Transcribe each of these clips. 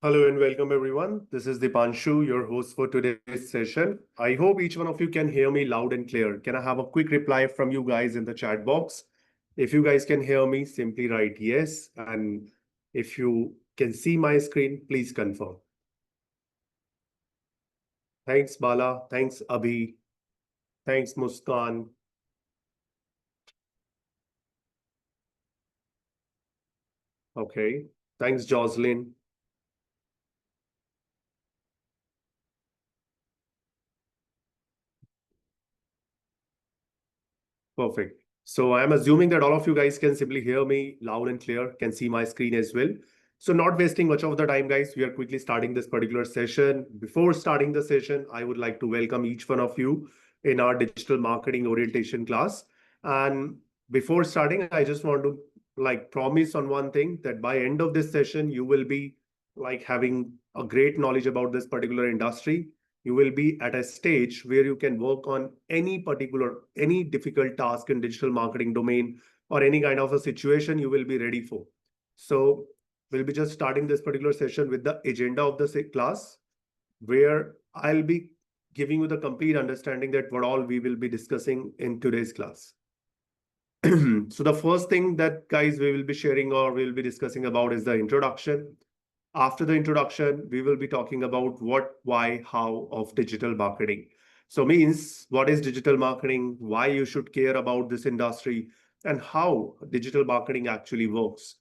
Hello and welcome everyone. This is Deepanshu, your host for today's session. I hope each one of you can hear me loud and clear. Can I have a quick reply from you guys in the chat box? If you guys can hear me, simply write yes. And if you can see my screen, please confirm. Thanks, Bala. Thanks, Abhi. Thanks, Muskan. Okay. Thanks, Jocelyn. Perfect. So I'm assuming that all of you guys can simply hear me loud and clear, can see my screen as well. So not wasting much of the time, guys, we are quickly starting this particular session. Before starting the session, I would like to welcome each one of you in our digital marketing orientation class. And before starting, I just want to promise on one thing that by end of this session, you will be having a great knowledge about this particular industry. You will be at a stage where you can work on any difficult task in digital marketing domain or any kind of a situation you will be ready for. So we'll be just starting this particular session with the agenda of the class, where I'll be giving you the complete understanding that what all we will be discussing in today's class. So the first thing that guys we will be sharing or we'll be discussing about is the introduction. After the introduction, we will be talking about what, why, how of digital marketing. So means what is digital marketing, why you should care about this industry, and how digital marketing actually works.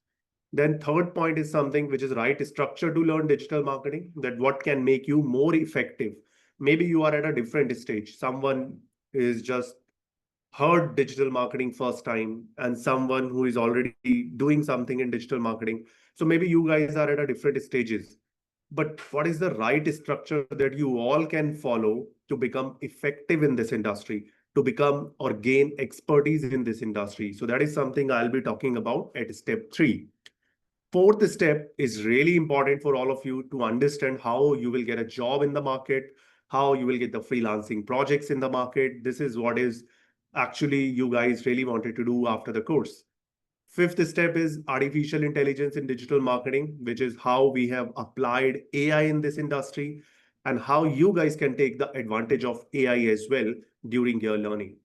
Then third point is something which is right structure to learn digital marketing, that what can make you more effective. Maybe you are at a different stage. Someone is just heard digital marketing first time and someone who is already doing something in digital marketing. So maybe you guys are at a different stages. But what is the right structure that you all can follow to become effective in this industry, to become or gain expertise in this industry? So that is something I'll be talking about at step 3. Fourth step is really important for all of you to understand how you will get a job in the market, how you will get the freelancing projects in the market. This is what is actually you guys really wanted to do after the course. Fifth step is artificial intelligence in digital marketing, which is how we have applied AI in this industry and how you guys can take the advantage of AI as well during your learning.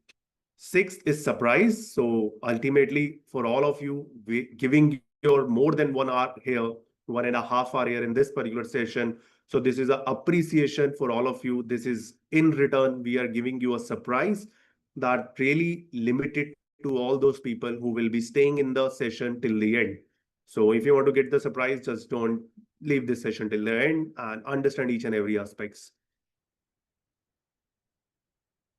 Sixth is surprise. So ultimately, for all of you, giving your more than 1 hour here, 1.5 hour here in this particular session. So this is an appreciation for all of you. This is in return, we are giving you a surprise that really limited to all those people who will be staying in the session till the end. So if you want to get the surprise, just don't leave this session till the end and understand each and every aspects.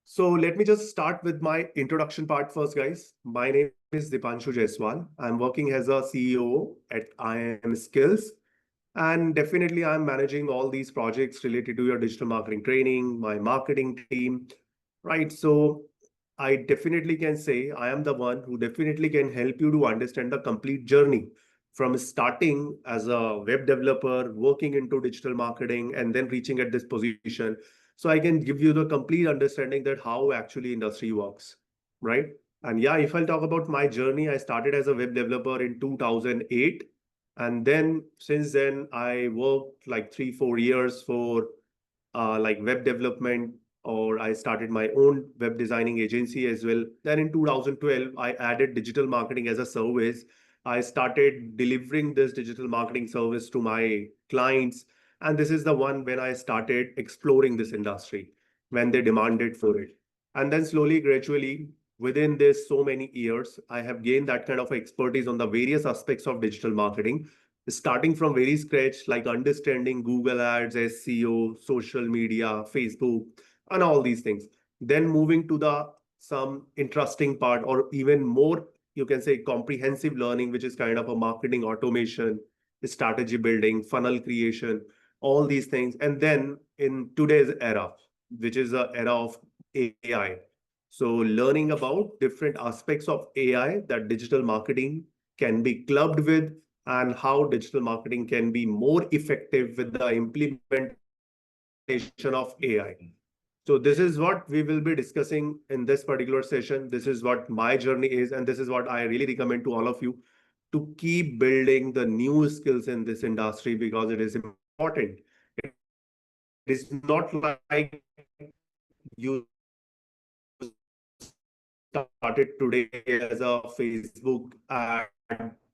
So let me just start with my introduction part first, guys. My name is Deepanshu Jaiswal. I'm working as a CEO at IM Skills. And definitely, I'm managing all these projects related to your digital marketing training, my marketing team, right? So I definitely can say I am the one who definitely can help you to understand the complete journey from starting as a web developer, working into digital marketing, and then reaching at this position. So I can give you the complete understanding that how actually industry works, right? And yeah, if I'll talk about my journey, I started as a web developer in 2008. And then since then, I worked like 3, 4 years for web development, or I started my own web designing agency as well. Then in 2012, I added digital marketing as a service. I started delivering this digital marketing service to my clients. And this is the one when I started exploring this industry, when they demanded for it. And then slowly, gradually, within this so many years, I have gained that kind of expertise on the various aspects of digital marketing, starting from very scratch, like understanding Google Ads, SEO, social media, Facebook, and all these things. Then moving to the some interesting part, or even more, you can say comprehensive learning, which is kind of a marketing automation, strategy building, funnel creation, all these things. And then in today's era, which is the era of AI. So learning about different aspects of AI that digital marketing can be clubbed with, and how digital marketing can be more effective with the implementation of AI. So this is what we will be discussing in this particular session. This is what my journey is, and this is what I really recommend to all of you to keep building the new skills in this industry, because it is important. It is not like you started today as a Facebook ad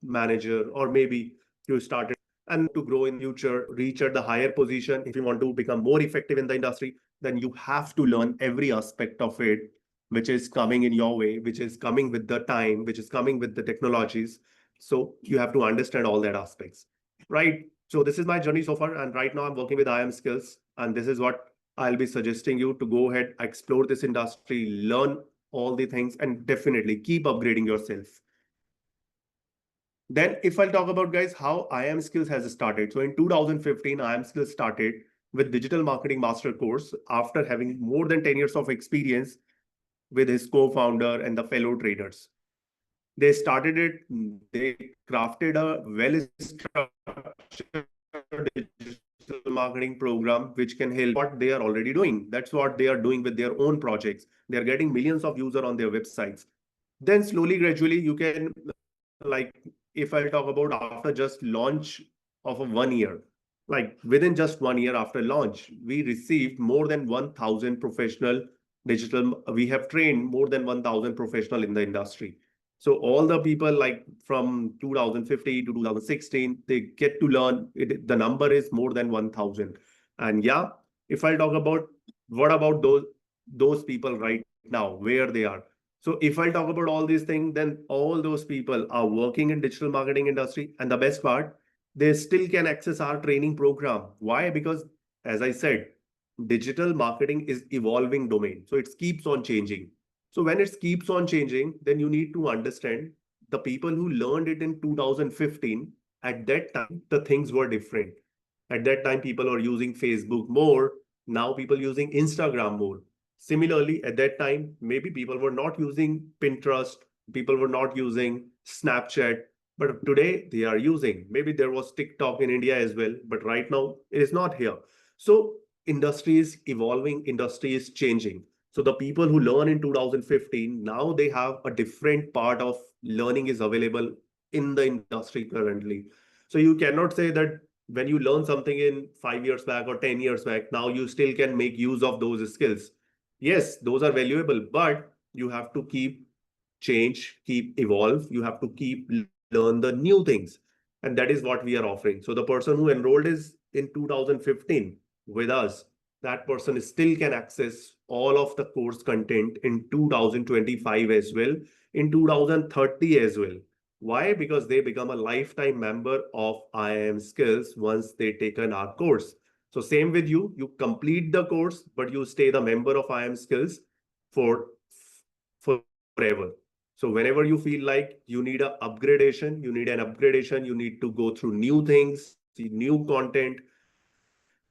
manager, or maybe you started and to grow in future, reach at the higher position. If you want to become more effective in the industry, then you have to learn every aspect of it, which is coming in your way, which is coming with the time, which is coming with the technologies. So you have to understand all that aspects, right? So this is my journey so far, and right now I'm working with IM Skills, and this is what I'll be suggesting you to go ahead, explore this industry, learn all the things, and definitely keep upgrading yourself. Then if I'll talk about, guys, how IM Skills has started. So in 2015, IM Skills started with digital marketing master course after having more than 10 years of experience with his co-founder and the fellow traders. They started it, they crafted a well-structured digital marketing program which can help what they are already doing. That's what they are doing with their own projects. They're getting millions of users on their websites. Then slowly, gradually, you can, like, if I talk about after just launch of a 1 year, like within just 1 year after launch, we received more than 1,000 professional digital. We have trained more than 1,000 professional in the industry. So all the people like from 2015 to 2016, they get to learn it. The number is more than 1,000. And yeah, if I talk about what about those people right now, where they are. So if I talk about all these things, then all those people are working in digital marketing industry. And the best part, they still can access our training program. Why? Because as I said, digital marketing is evolving domain. So it keeps on changing. So when it keeps on changing, then you need to understand the people who learned it in 2015, at that time, the things were different. At that time, people are using Facebook more. Now people using Instagram more. Similarly, at that time, maybe people were not using Pinterest, people were not using Snapchat, but today they are using. Maybe there was TikTok in India as well, but right now it is not here. So industry is evolving, industry is changing. So the people who learn in 2015, now they have a different part of learning is available in the industry currently. So you cannot say that when you learn something in 5 years back or 10 years back, now you still can make use of those skills. Yes, those are valuable, but you have to keep change, keep evolve. You have to keep learn the new things. And that is what we are offering. So the person who enrolled is in 2015 with us, that person still can access all of the course content in 2025 as well, in 2030 as well. Why? Because they become a lifetime member of IIM Skills once they take our course. So same with you, you complete the course, but you stay the member of IIM Skills for forever. So whenever you feel like you need an upgradation, you need to go through new things, see new content,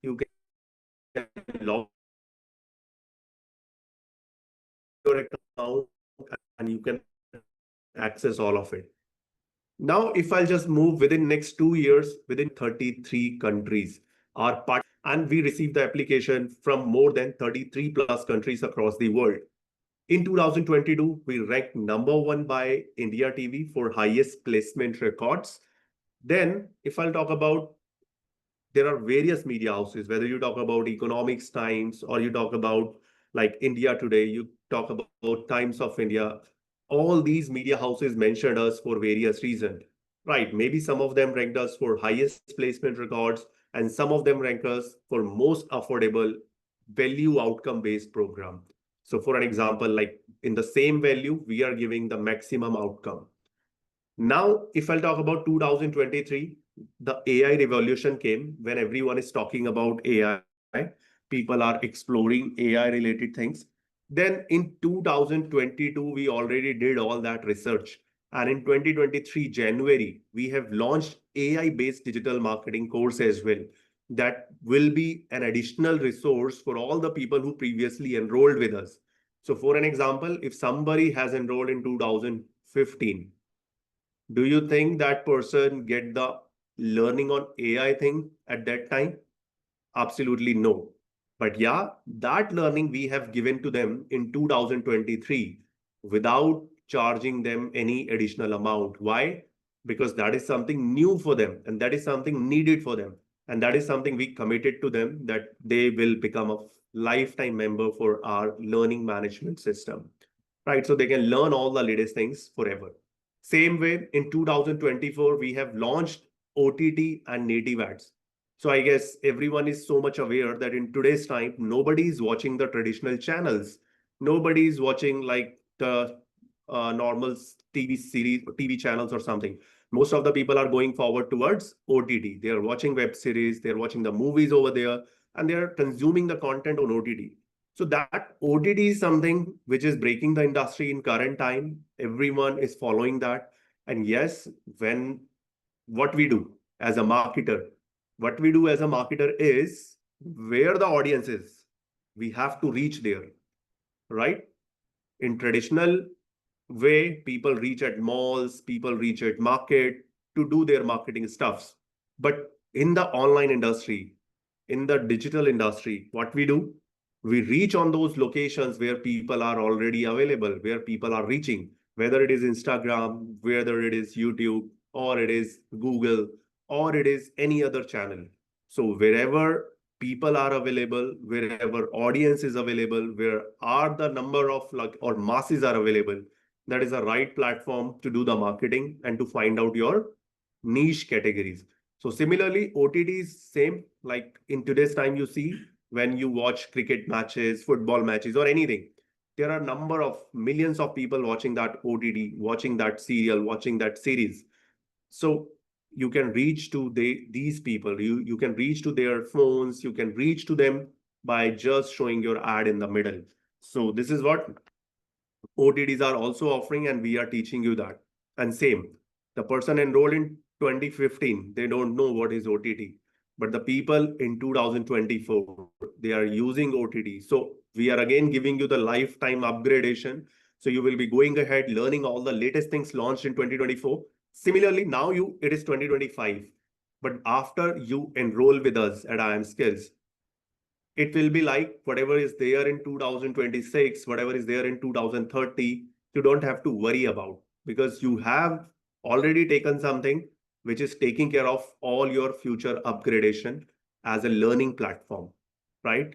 you can log your account and you can access all of it. Now, if I'll just move within next 2 years, within 33 countries are part, and we receive the application from more than 33 plus countries across the world. In 2022, we ranked #1 by India TV for highest placement records. Then, if I'll talk about, there are various media houses, whether you talk about Economics Times or you talk about like India Today, you talk about Times of India, all these media houses mentioned us for various reasons, right? Maybe some of them ranked us for highest placement records, and some of them rank us for most affordable value outcome based program. So for an example, like in the same value, we are giving the maximum outcome. Now, if I'll talk about 2023, the AI revolution came when everyone is talking about AI. People are exploring AI related things. Then in 2022, we already did all that research. And in 2023, January, we have launched AI-based digital marketing course as well. That will be an additional resource for all the people who previously enrolled with us. So for an example, if somebody has enrolled in 2015, do you think that person get the learning on AI thing at that time? Absolutely no. But yeah, that learning we have given to them in 2023 without charging them any additional amount. Why? Because that is something new for them and that is something needed for them. And that is something we committed to them, that they will become a lifetime member for our learning management system, right? So they can learn all the latest things forever. Same way, in 2024, we have launched OTT and native ads. So I guess everyone is so much aware that in today's time, nobody is watching the traditional channels. Nobody is watching like the normal TV series, TV channels or something. Most of the people are going forward towards OTT. They are watching web series, they're watching the movies over there, and they're consuming the content on OTT. So that OTT is something which is breaking the industry in current time. Everyone is following that. And yes, when what we do as a marketer, what we do as a marketer is where the audience is, we have to reach there, right? In traditional way, people reach at malls, people reach at market to do their marketing stuffs. But in the online industry, in the digital industry, what we do, we reach on those locations where people are already available, where people are reaching, whether it is Instagram, whether it is YouTube, or it is Google, or it is any other channel. So wherever people are available, wherever audience is available, where are the number of like or masses are available, that is the right platform to do the marketing and to find out your niche categories. So similarly, OTT is same. Like in today's time, you see when you watch cricket matches, football matches, or anything, there are a number of millions of people watching that OTT, watching that serial, watching that series. So you can reach to these people. You can reach to their phones. You can reach to them by just showing your ad in the middle. So this is what OTTs are also offering, and we are teaching you that. And same, the person enrolled in 2015, they don't know what is OTT. But the people in 2024, they are using OTT. So we are again giving you the lifetime upgradation. So you will be going ahead, learning all the latest things launched in 2024. Similarly, now it is 2025. But after you enroll with us at IM Skills, it will be like whatever is there in 2026, whatever is there in 2030, you don't have to worry about, because you have already taken something which is taking care of all your future upgradation as a learning platform, right?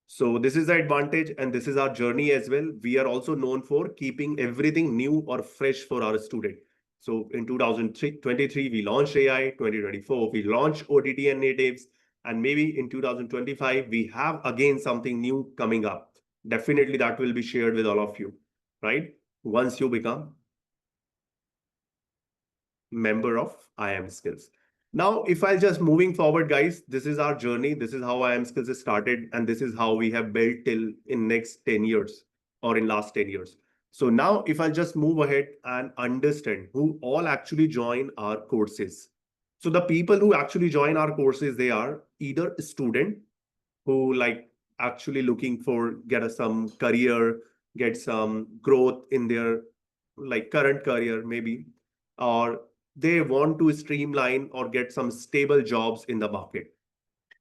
So this is the advantage, and this is our journey as well. We are also known for keeping everything new or fresh for our student. So in 2023, we launched AI. 2024, we launched OTT and natives. And maybe in 2025, we have again something new coming up. Definitely that will be shared with all of you, right? Once you become member of IM Skills. Now, if I just moving forward, guys, this is our journey. This is how IM Skills is started, and this is how we have built till in next 10 years or in last 10 years. So now, if I just move ahead and understand who all actually join our courses. So the people who actually join our courses, they are either a student who like actually looking for some career, get some growth in their like current career maybe, or they want to streamline or get some stable jobs in the market.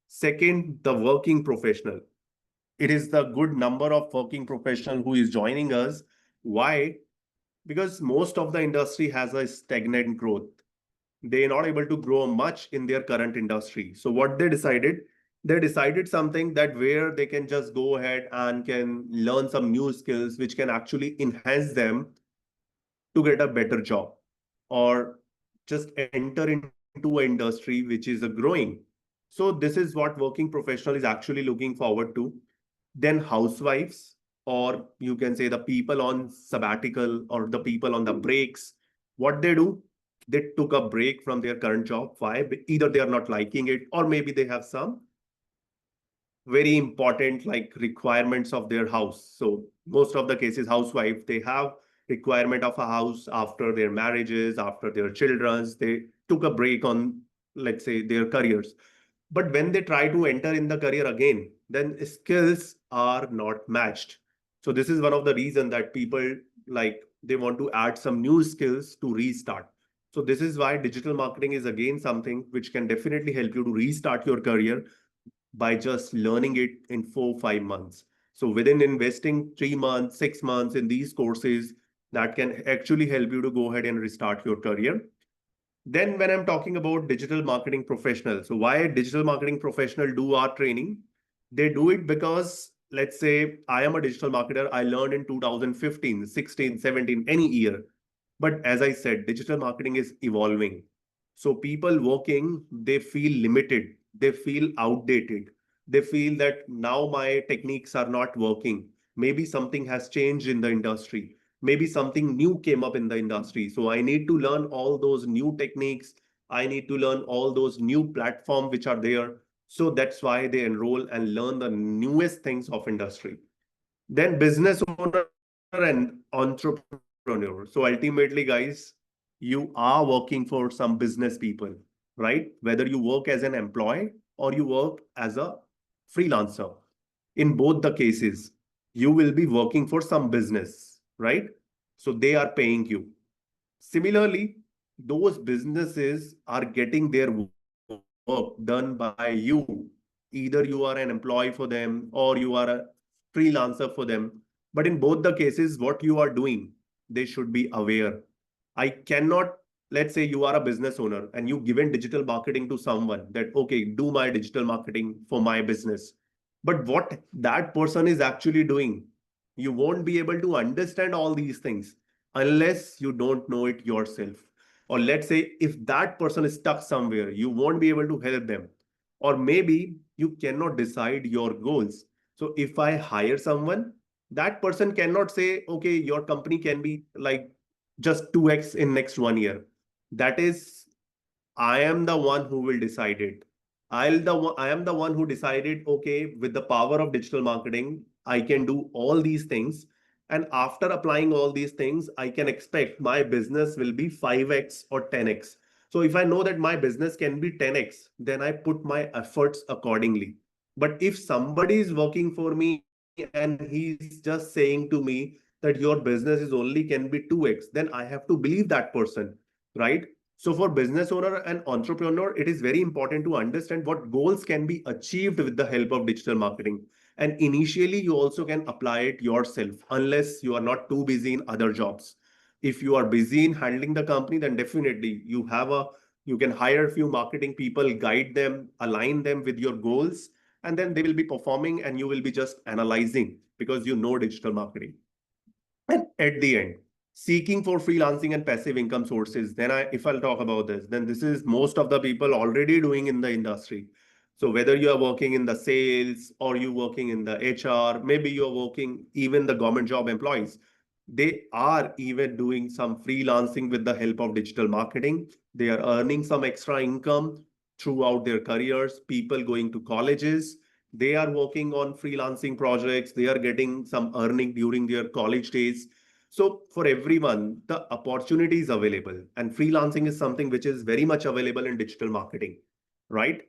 Second, the working professional. It is the good number of working professional who is joining us. Why? Because most of the industry has a stagnant growth. They're not able to grow much in their current industry. So what they decided something that where they can just go ahead and can learn some new skills which can actually enhance them to get a better job, or just enter into an industry which is a growing. So this is what working professional is actually looking forward to. Then housewives, or you can say the people on sabbatical or the people on the breaks, what they do, they took a break from their current job. Why? Either they are not liking it, or maybe they have some very important like requirements of their house. So most of the cases, housewife, they have requirement of a house after their marriages, after their children's. They took a break on, let's say, their careers. But when they try to enter in the career again, then skills are not matched. So this is one of the reasons that people like they want to add some new skills to restart. So this is why digital marketing is again something which can definitely help you to restart your career by just learning it in 4 5 months. So within investing 3 months, 6 months in these courses, that can actually help you to go ahead and restart your career. Then when I'm talking about digital marketing professional, so why digital marketing professional do our training? They do it because, let's say I am a digital marketer. I learned in 2015, 16, 17, any year. But as I said, digital marketing is evolving. So people working, they feel limited. They feel outdated. They feel that now my techniques are not working. Maybe something has changed in the industry. Maybe something new came up in the industry. So I need to learn all those new techniques. I need to learn all those new platforms which are there. So that's why they enroll and learn the newest things of industry. Then business owner and entrepreneur. So ultimately, guys, you are working for some business people, right? Whether you work as an employee or you work as a freelancer. In both the cases, you will be working for some business, right? So they are paying you. Similarly, those businesses are getting their work done by you. Either you are an employee for them or you are a freelancer for them. But in both the cases, what you are doing, they should be aware. I cannot, let's say you are a business owner and you given digital marketing to someone that, okay, do my digital marketing for my business. But what that person is actually doing, you won't be able to understand all these things unless you don't know it yourself. Or let's say if that person is stuck somewhere, you won't be able to help them. Or maybe you cannot decide your goals. So if I hire someone, that person cannot say, okay, your company can be like just 2x in next 1 year. That is, I am the one who will decide it. I am the one who decided, okay, with the power of digital marketing, I can do all these things. And after applying all these things, I can expect my business will be 5x or 10x. So if I know that my business can be 10x, then I put my efforts accordingly. But if somebody is working for me and he's just saying to me that your business is only can be 2x, then I have to believe that person, right? So for business owner and entrepreneur, it is very important to understand what goals can be achieved with the help of digital marketing. And initially, you also can apply it yourself unless you are not too busy in other jobs. If you are busy in handling the company, then definitely you can hire a few marketing people, guide them, align them with your goals, and then they will be performing and you will be just analyzing because you know digital marketing. And at the end, seeking for freelancing and passive income sources, if I'll talk about this, then this is most of the people already doing in the industry. So whether you are working in the sales or you working in the HR, maybe you're working even the government job employees, they are even doing some freelancing with the help of digital marketing. They are earning some extra income throughout their careers. People going to colleges, they are working on freelancing projects. They are getting some earning during their college days. So for everyone, the opportunity is available, and freelancing is something which is very much available in digital marketing, right?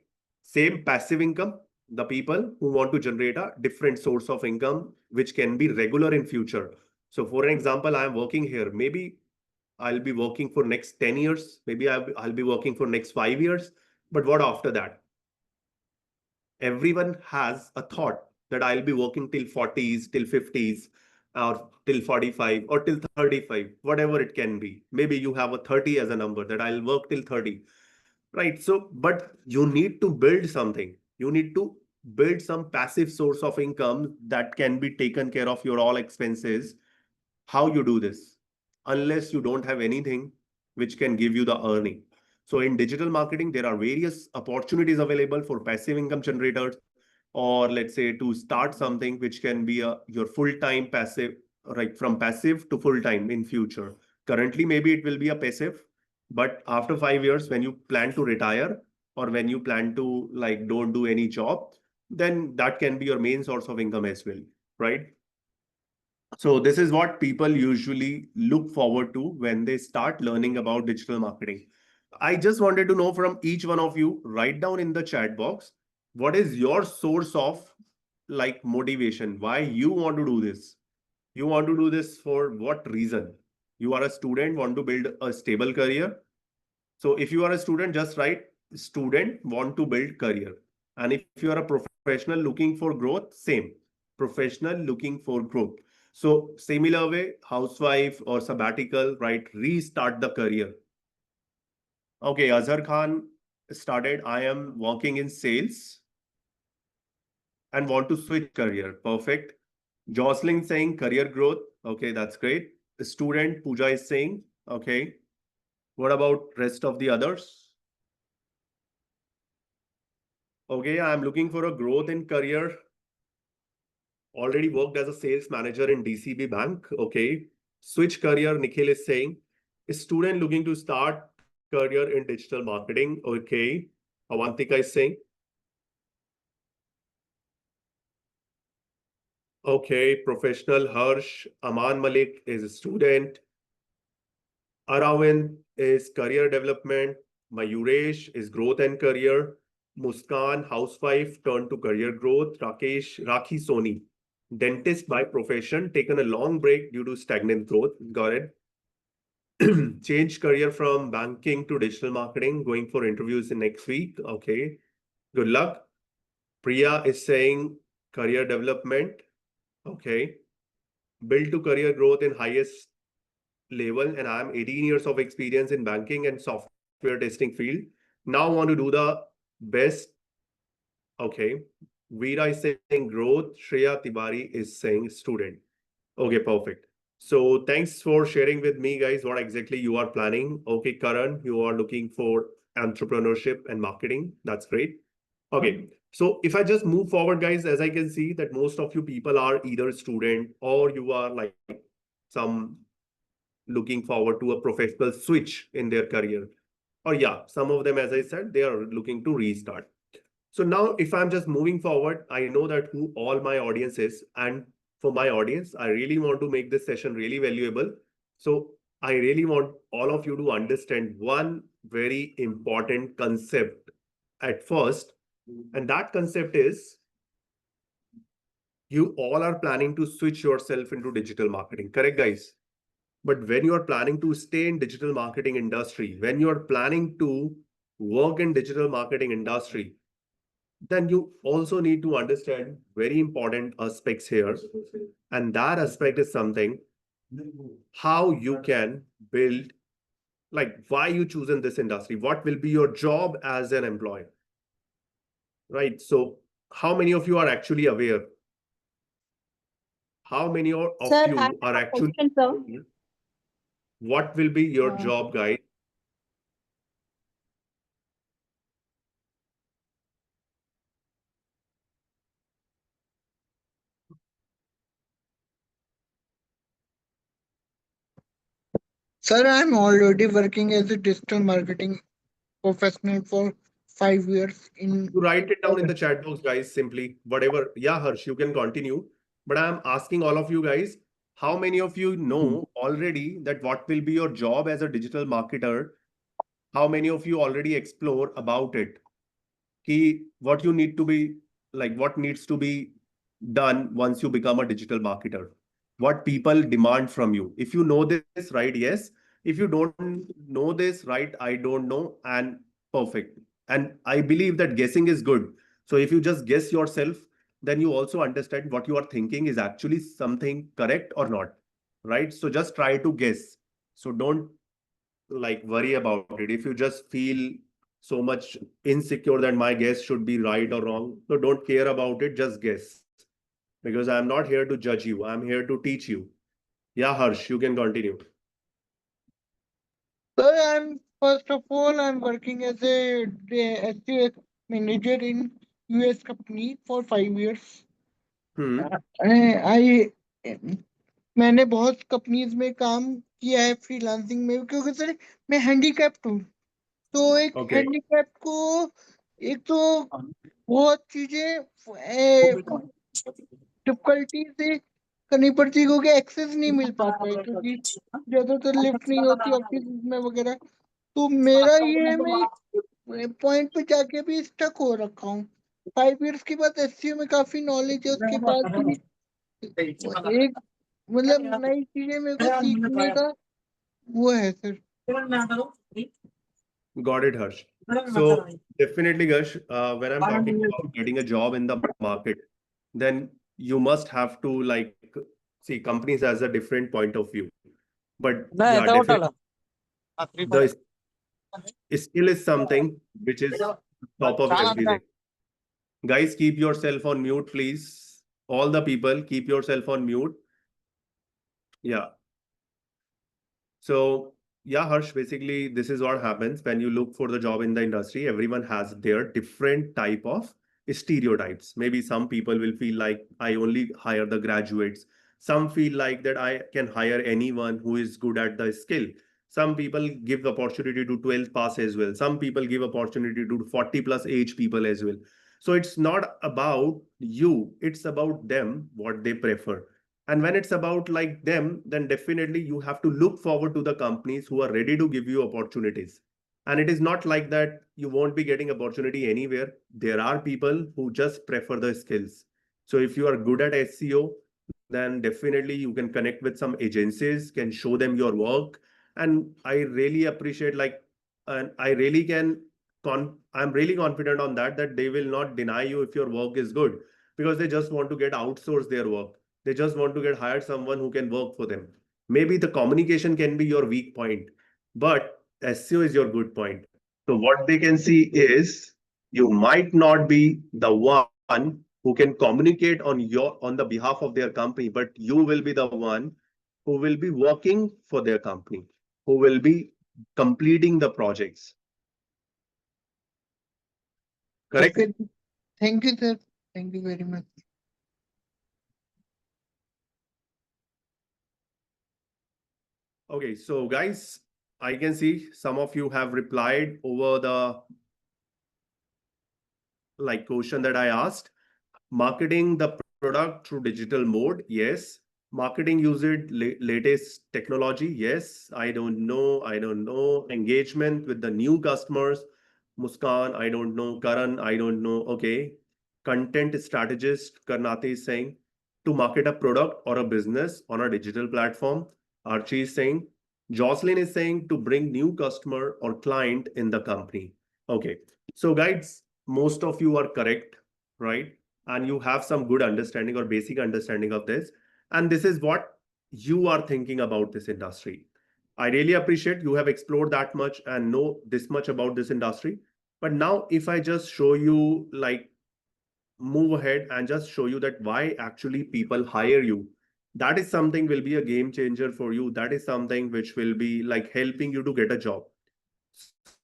Same passive income, the people who want to generate a different source of income, which can be regular in future. So for an example, I am working here. Maybe I'll be working for next 10 years. Maybe I'll be working for next 5 years. But what after that? Everyone has a thought that I'll be working till 40s, till 50s, or till 45 or till 35, whatever it can be. Maybe you have a 30 as a number that I'll work till 30. Right. So, but you need to build something. You need to build some passive source of income that can be taken care of your all expenses. How you do this? Unless you don't have anything which can give you the earning. So in digital marketing, there are various opportunities available for passive income generators, or let's say to start something which can be your full-time passive, right? From passive to full-time in future. Currently, maybe it will be a passive, but after 5 years, when you plan to retire or when you plan to like don't do any job, then that can be your main source of income as well, right? So this is what people usually look forward to when they start learning about digital marketing. I just wanted to know from each one of you, write down in the chat box, what is your source of like motivation? Why you want to do this? You want to do this for what reason? You are a student, want to build a stable career. So if you are a student, just write student want to build career. And if you are a professional looking for growth, same professional looking for growth. So similar way, housewife or sabbatical, right? Restart the career. Okay, Azhar Khan started, I am working in sales and want to switch career. Perfect. Jocelyn saying career growth. Okay, that's great. The student Pooja is saying, okay. What about rest of the others? Okay, I'm looking for a growth in career. Already worked as a sales manager in DCB Bank. Okay. Switch career, Nikhil is saying. A student looking to start career in digital marketing. Okay. Avantika is saying. Okay. Professional Harsh. Aman Malik is a student. Aravind is career development. Mayuresh is growth and career. Muskan, housewife, turned to career growth. Rakesh, Rakhi Soni, dentist by profession, taken a long break due to stagnant growth. Got it. Changed career from banking to digital marketing, going for interviews in next week. Okay. Good luck. Priya is saying career development. Okay. Build to career growth in highest level, and I'm 18 years of experience in banking and software testing field. Now want to do the best. Okay. Veera is saying growth. Shreya Tibari is saying student. Okay, perfect. So thanks for sharing with me, guys, what exactly you are planning. Okay, Karan, you are looking for entrepreneurship and marketing. That's great. Okay, so if I just move forward, guys, as I can see that most of you people are either student or you are like some looking forward to a professional switch in their career. Or yeah, some of them, as I said, they are looking to restart. So now if I'm just moving forward, I know that who all my audience is. And for my audience, I really want to make this session really valuable. So I really want all of you to understand one very important concept at first. And that concept is you all are planning to switch yourself into digital marketing. Correct, guys? But when you are planning to stay in digital marketing industry, when you are planning to work in digital marketing industry, then you also need to understand very important aspects here. And that aspect is something how you can build, like why you choose in this industry, what will be your job as an employee, right? So how many of you are actually aware? How many of Sir, I you are have a actually question, sir. what will be your Uh, job, guys? Sir, I'm already working as a digital marketing professional for 5 years in. You write it down in the chat box, guys, simply whatever. Yeah, Harsh, you can continue. But I'm asking all of you guys, how many of you know already that what will be your job as a digital marketer? How many of you already explore about it? Ki, what you need to be like, what needs to be done once you become a digital marketer? What people demand from you? If you know this, right? Yes. If you don't know this, right? I don't know. And perfect. And I believe that guessing is good. So if you just guess yourself, then you also understand what you are thinking is actually something correct or not. Right. So just try to guess. So don't like worry about it. If you just feel so much insecure that my guess should be right or wrong, so don't care about it, just guess. Because I'm not here to judge you, I'm here to teach you. Yeah, Harsh, you can continue. Sir, I'm first of all, I'm working as a SEO manager in US company for 5 years. Hmm. I मैंने बहुत companies में काम किया है freelancing में क्योंकि sir मैं handicapped हूँ तो एक Okay. हैंडीकैप्ड को एक तो बहुत चीजें डिफिकल्टी से करनी पड़ती है क्योंकि एक्सेस नहीं मिल पाता है क्योंकि ज्यादातर लिफ्ट नहीं होती ऑफिस में वगैरह तो मेरा ये है मैं एक पॉइंट पे जाके भी स्टक हो रखा हूँ 5 इयर्स के बाद एससीओ में काफी नॉलेज है उसके बाद भी एक मतलब नई चीजें मेरे को सीखने का वो है sir Got it, Harsh. So definitely, Harsh, when I'm talking about getting a job in the market, then you must have to like see companies as a different point of view. But yeah, definitely the skill is something which is top of everything. Guys, keep yourself on mute, please. All the people, keep yourself on mute. Yeah. So yeah, Harsh, basically this is what happens when you look for the job in the industry. Everyone has their different type of stereotypes. Maybe some people will feel like I only hire the graduates. Some feel like that I can hire anyone who is good at the skill. Some people give opportunity to 12th pass as well. Some people give opportunity to 40 plus age people as well. So it's not about you, it's about them, what they prefer. And when it's about like them, then definitely you have to look forward to the companies who are ready to give you opportunities. And it is not like that you won't be getting opportunity anywhere. There are people who just prefer the skills. So if you are good at SEO, then definitely you can connect with some agencies, can show them your work. And I really appreciate like, and I really can I'm really confident on that they will not deny you if your work is good because they just want to get outsource their work. They just want to get hired someone who can work for them. Maybe the communication can be your weak point, but SEO is your good point. So what they can see is you might not be the one who can communicate on the behalf of their company, but you will be the one who will be working for their company, who will be completing the projects. Correct? Okay. Thank you, sir. Thank you very much. Okay, so guys, I can see some of you have replied over the like question that I asked. Marketing the product through digital mode, yes. Marketing using latest technology, yes. I don't know. Engagement with the new customers, Muskan, I don't know. Karan, I don't know. Okay. Content strategist, Karnati is saying to market a product or a business on a digital platform. Archie is saying, Jocelyn is saying to bring new customer or client in the company. Okay. So guys, most of you are correct, right? And you have some good understanding or basic understanding of this. And this is what you are thinking about this industry. I really appreciate you have explored that much and know this much about this industry. But now, if I just show you, like, move ahead and just show you that why actually people hire you, that is something will be a game changer for you. That is something which will be like helping you to get a job.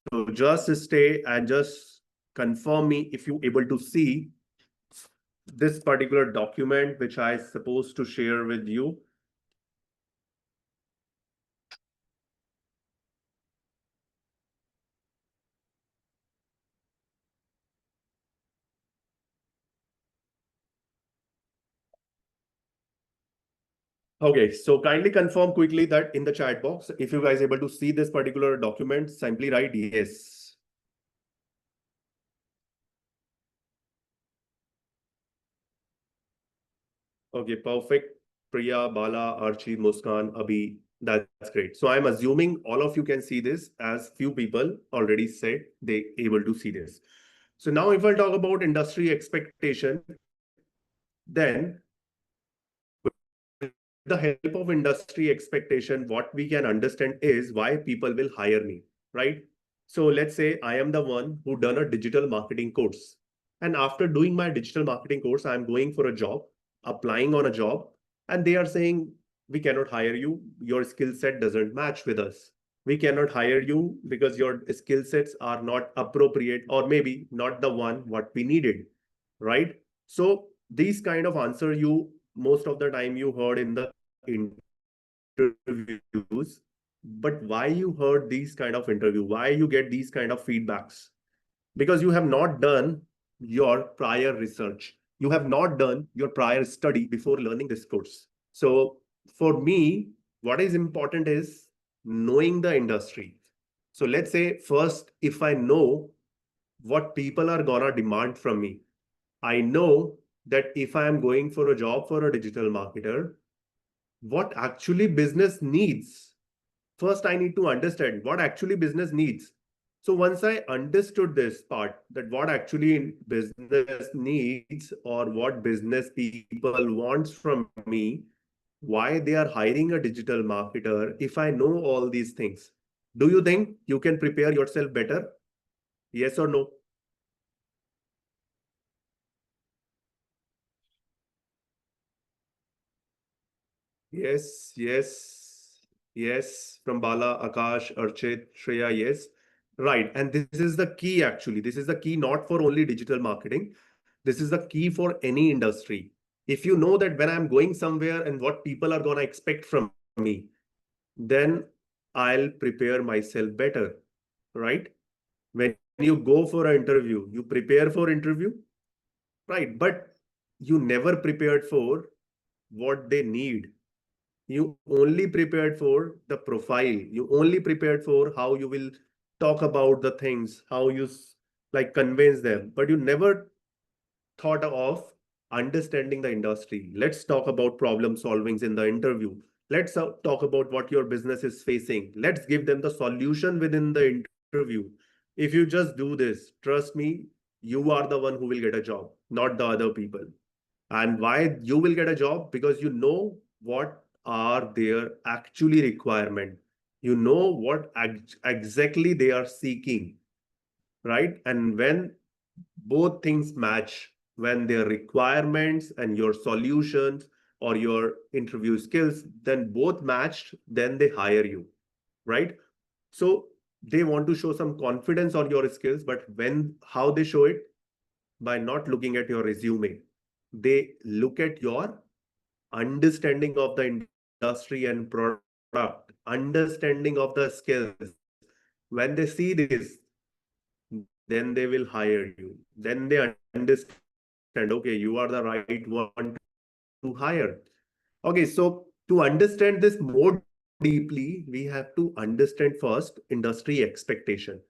So just stay and just confirm me if you able to see this particular document which I supposed to share with you. Okay, so kindly confirm quickly that in the chat box, if you guys able to see this particular document, simply write yes. Okay, perfect. Priya, Bala, Archie, Muskan, Abhi, that's great. So I'm assuming all of you can see this as few people already said they able to see this. So now if I talk about industry expectation, then with the help of industry expectation, what we can understand is why people will hire me, right? So let's say I am the one who done a digital marketing course. And after doing my digital marketing course, I'm going for a job, applying on a job, and they are saying, we cannot hire you. Your skill set doesn't match with us. We cannot hire you because your skill sets are not appropriate or maybe not the one what we needed, right? So these kind of answer you most of the time you heard in the interviews, but why you heard these kind of interview, why you get these kind of feedbacks? Because you have not done your prior research, you have not done your prior study before learning this course. So for me, what is important is knowing the industry. So let's say first, if I know what people are gonna demand from me, I know that if I am going for a job for a digital marketer, what actually business needs. First, I need to understand what actually business needs. So once I understood this part, that what actually business needs or what business people wants from me, why they are hiring a digital marketer, if I know all these things, Do you think you can prepare yourself better? Yes or no? Yes, yes, yes. From Bala, Akash, Archit, Shreya, yes. Right. And this is the key actually. This is the key not for only digital marketing. This is the key for any industry. If you know that when I'm going somewhere and what people are going to expect from me, then I'll prepare myself better. Right. When you go for an interview, you prepare for interview. Right. But you never prepared for what they need. You only prepared for the profile. You only prepared for how you will talk about the things, how you like convince them, but you never thought of understanding the industry. Let's talk about problem solvings in the interview. Let's talk about what your business is facing. Let's give them the solution within the interview. If you just do this, trust me, you are the one who will get a job, not the other people. And why you will get a job? Because you know what are their actually requirement. You know what exactly they are seeking, right? And when both things match, when their requirements and your solutions or your interview skills, then both matched, then they hire you, right? So they want to show some confidence on your skills, but when how they show it? By not looking at your resume. They look at your understanding of the industry and product, understanding of the skills. When they see this, then they will hire you. Then they understand, okay, you are the right one to hire. Okay, so to understand this more deeply, we have to understand first industry expectation.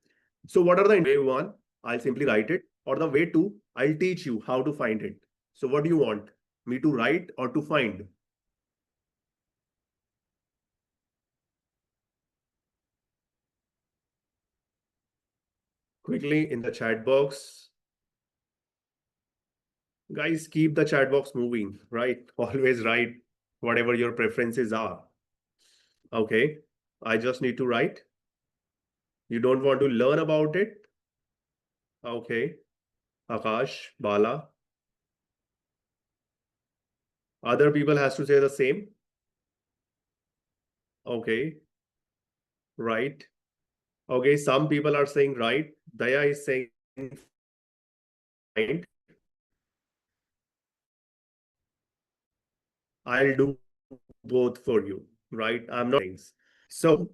So what are the way one? I'll simply write it, or the way two, I'll teach you how to find it. So what do you want? Me to write or to find? Quickly in the chat box. Guys, keep the chat box moving, right? Always write whatever your preferences are. Okay, I just need to write. You don't want to learn about it? Okay, Akash, Bala. Other people has to say the same. Okay, right. Okay, some people are saying right. Daya is saying fine. I'll do both for you, right? I'm not things. So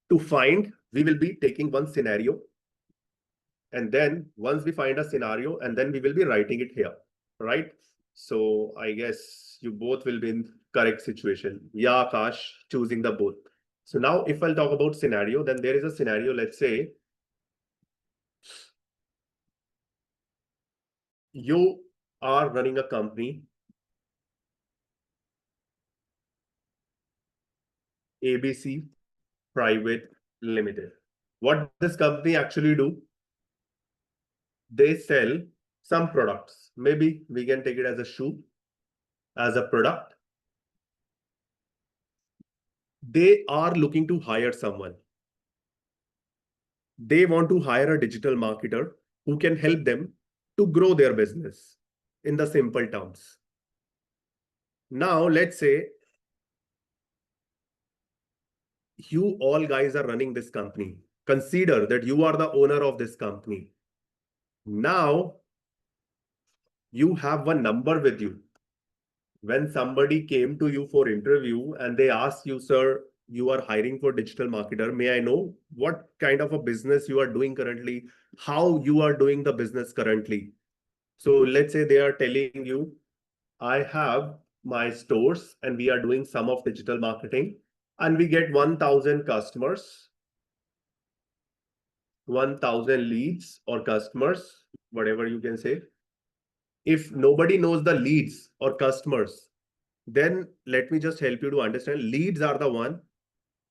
to find, we will be taking one scenario. And then once we find a scenario, and then we will be writing it here, right? So I guess you both will be in correct situation. Yeah, Akash, choosing the both. So now if I'll talk about scenario, then there is a scenario, let's say you are running a company, ABC Private Limited. What this company actually do? They sell some products. Maybe we can take it as a shoe, as a product. They are looking to hire someone. They want to hire a digital marketer who can help them to grow their business in the simple terms. Now, let's say you all guys are running this company. Consider that you are the owner of this company. Now, you have one number with you. When somebody came to you for interview and they asked you, sir, you are hiring for digital marketer. May I know what kind of a business you are doing currently? How you are doing the business currently? So let's say they are telling you, I have my stores and we are doing some of digital marketing and we get 1,000 customers, 1,000 leads or customers, whatever you can say. If nobody knows the leads or customers, then let me just help you to understand. Leads are the one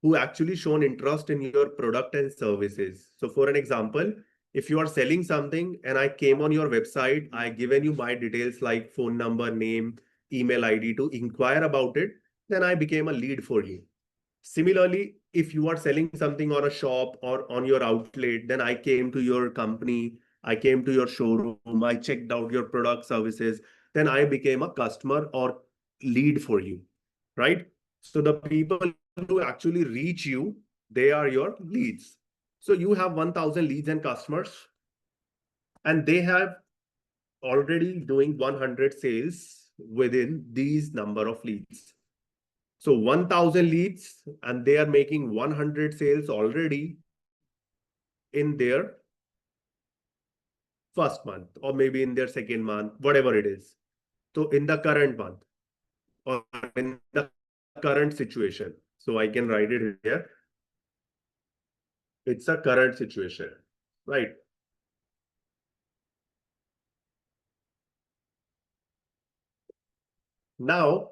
who actually shown interest in your product and services. So for an example, if you are selling something and I came on your website, I given you my details like phone number, name, email ID to inquire about it, then I became a lead for you. Similarly, if you are selling something on a shop or on your outlet, then I came to your company, I came to your showroom, I checked out your product services, then I became a customer or lead for you, right? So the people who actually reach you, they are your leads. So you have 1,000 leads and customers, and they have already doing 100 sales within these number of leads. So 1,000 leads, and they are making 100 sales already in their first month, or maybe in their second month, whatever it is. So in the current month or in the current situation. So I can write it here. It's a current situation, right? Now,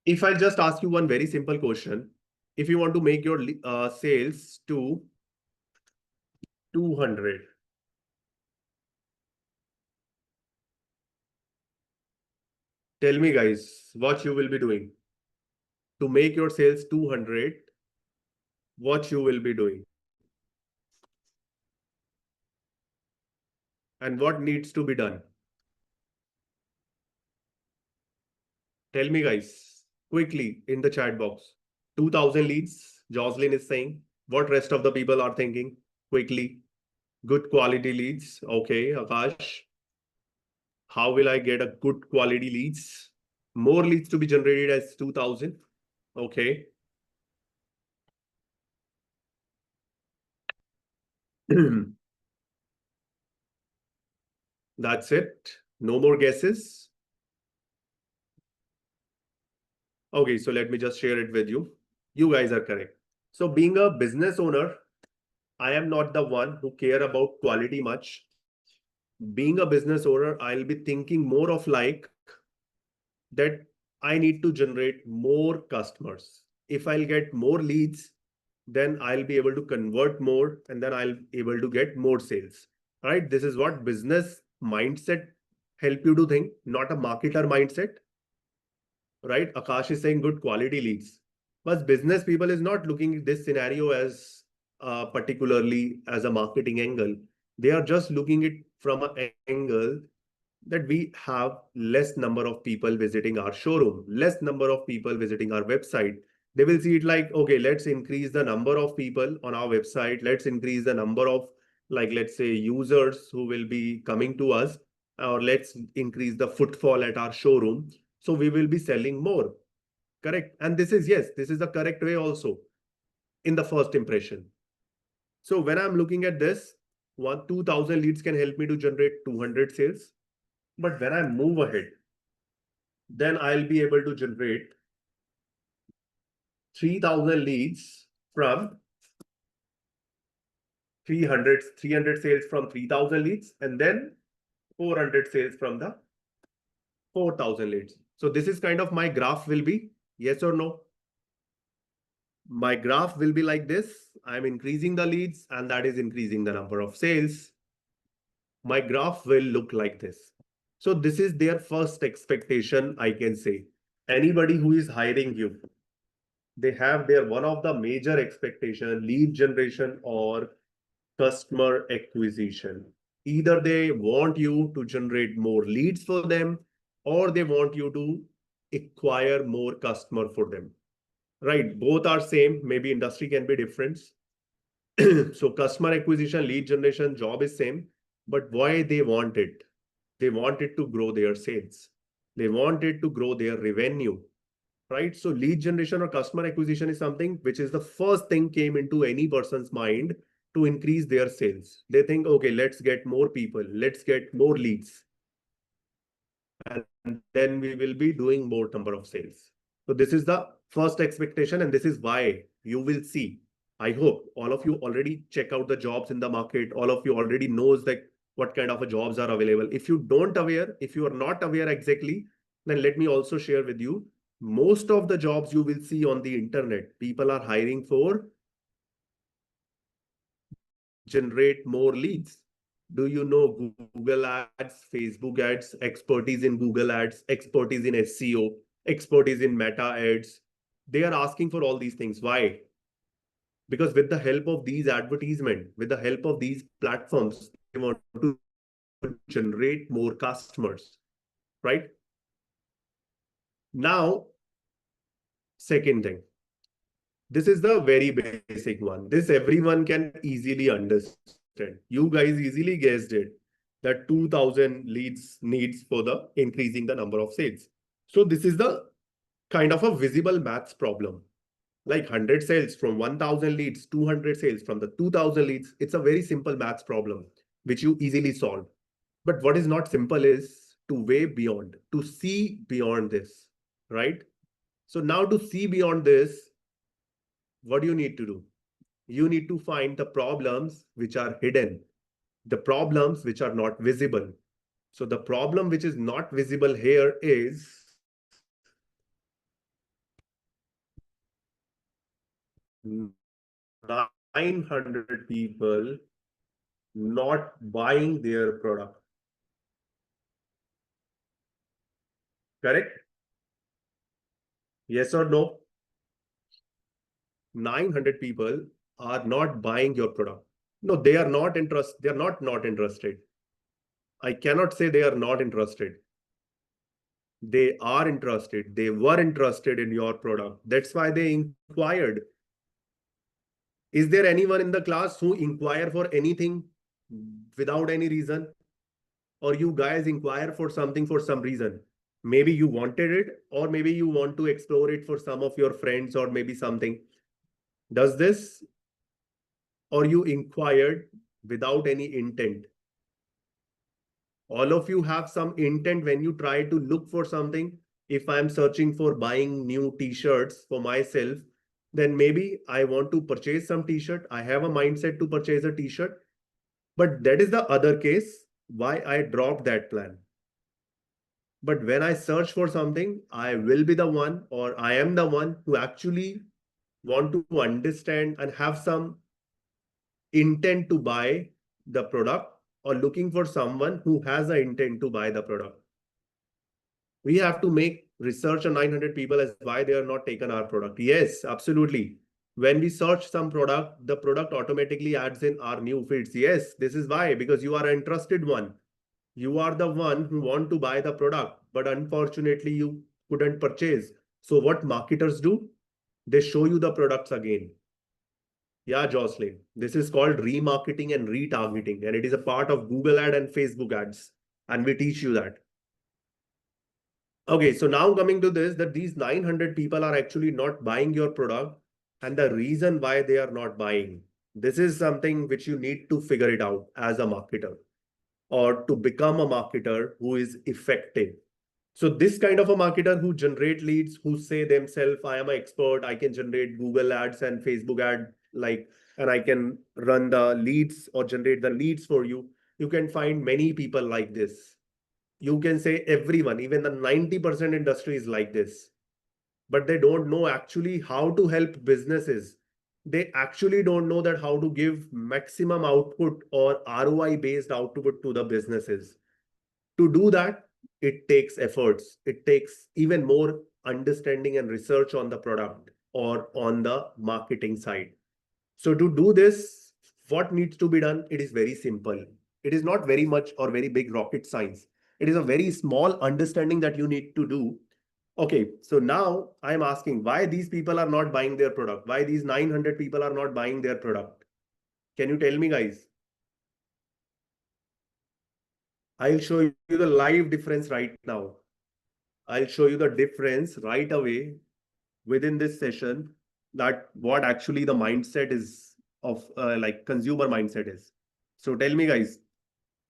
if I just ask you one very simple question, if you want to make your sales to 200, tell me guys, what you will be doing to make your sales 200, what you will be doing and what needs to be done. Tell me guys, quickly in the chat box. 2,000 leads, Jocelyn is saying. What rest of the people are thinking? Quickly. Good quality leads. Okay, Akash. How will I get a good quality leads? More leads to be generated as 2,000. Okay. That's it. No more guesses. Okay, so let me just share it with you. You guys are correct. So being a business owner, I am not the one who care about quality much. Being a business owner, I'll be thinking more of like that I need to generate more customers. If I'll get more leads, then I'll be able to convert more and then I'll be able to get more sales. Right? This is what business mindset help you to think, not a marketer mindset. Right? Akash is saying good quality leads. But business people is not looking at this scenario as particularly as a marketing angle. They are just looking it from an angle that we have less number of people visiting our showroom, less number of people visiting our website. They will see it like, okay, let's increase the number of people on our website. Let's increase the number of, like, let's say, users who will be coming to us, or let's increase the footfall at our showroom. So we will be selling more. Correct. And this is, yes, this is the correct way also in the first impression. So when I'm looking at this, 2,000 leads can help me to generate 200 sales. But when I move ahead, then I'll be able to generate 3,000 leads from 300 sales from 3,000 leads, and then 400 sales from the 4,000 leads. So this is kind of my graph will be, yes or no? My graph will be like this. I'm increasing the leads and that is increasing the number of sales. My graph will look like this. So this is their first expectation, I can say. Anybody who is hiring you, they have their one of the major expectation, lead generation or customer acquisition. Either they want you to generate more leads for them, or they want you to acquire more customer for them. Right? Both are same. Maybe industry can be different. So customer acquisition, lead generation, job is same. But why they want it? They want it to grow their sales. They want it to grow their revenue. Right? So lead generation or customer acquisition is something which is the first thing came into any person's mind to increase their sales. They think, okay, let's get more people, let's get more leads. And then we will be doing more number of sales. So this is the first expectation, and this is why you will see. I hope all of you already check out the jobs in the market. All of you already knows that what kind of a jobs are available. If you don't aware, if you are not aware exactly, then let me also share with you. Most of the jobs you will see on the internet, people are hiring for generate more leads. Do you know Google ads, Facebook ads, expertise in Google ads, expertise in SEO, expertise in meta ads? They are asking for all these things. Why? Because with the help of these advertisement, with the help of these platforms, they want to generate more customers, right? Now, second thing, this is the very basic one. This everyone can easily understand. You guys easily guessed it, that 2000 leads needs for the increasing the number of sales. So this is the kind of a visible maths problem. Like 100 sales from 1000 leads, 200 sales from the 2000 leads. It's a very simple maths problem, which you easily solve. But what is not simple is to way beyond, to see beyond this, right? So now to see beyond this, what do you need to do? You need to find the problems which are hidden, the problems which are not visible. So the problem which is not visible here is 900 people not buying their product. Correct? Yes or no? 900 people are not buying your product. No, they are not interested. They are not interested. I cannot say they are not interested. They are interested. They were interested in your product. That's why they inquired. Is there anyone in the class who inquire for anything without any reason? Or you guys inquire for something for some reason? Maybe you wanted it, or maybe you want to explore it for some of your friends, or maybe something. Does this? Or you inquired without any intent? All of you have some intent when you try to look for something. If I'm searching for buying new t-shirts for myself, then maybe I want to purchase some t-shirt. I have a mindset to purchase a t-shirt. But that is the other case why I dropped that plan. But when I search for something, I will be the one, or I am the one who actually want to understand and have some intent to buy the product, or looking for someone who has an intent to buy the product. We have to make research on 900 people as why they are not taken our product. Yes, absolutely. When we search some product, the product automatically adds in our new feeds. Yes, this is why, because you are an interested one. You are the one who want to buy the product, but unfortunately you couldn't purchase. So what marketers do? They show you the products again. Yeah, Jocelyn, this is called remarketing and retargeting, and it is a part of Google ad and Facebook ads. And we teach you that. Okay, so now coming to this, that these 900 people are actually not buying your product, and the reason why they are not buying. This is something which you need to figure it out as a marketer, or to become a marketer who is effective. So this kind of a marketer who generate leads, who say themselves, I am an expert, I can generate Google ads and Facebook ad, like, and I can run the leads or generate the leads for you. You can find many people like this. You can say everyone, even the 90% industry is like this. But they don't know actually how to help businesses. They actually don't know that how to give maximum output or ROI based output to the businesses. To do that, it takes efforts. It takes even more understanding and research on the product or on the marketing side. So to do this, what needs to be done? It is very simple. It is not very much or very big rocket science. It is a very small understanding that you need to do. Okay, so now I'm asking why these people are not buying their product? Why these 900 people are not buying their product? Can you tell me, guys? I'll show you the live difference right now. I'll show you the difference right away within this session, that what actually the mindset is of like consumer mindset is. So tell me, guys,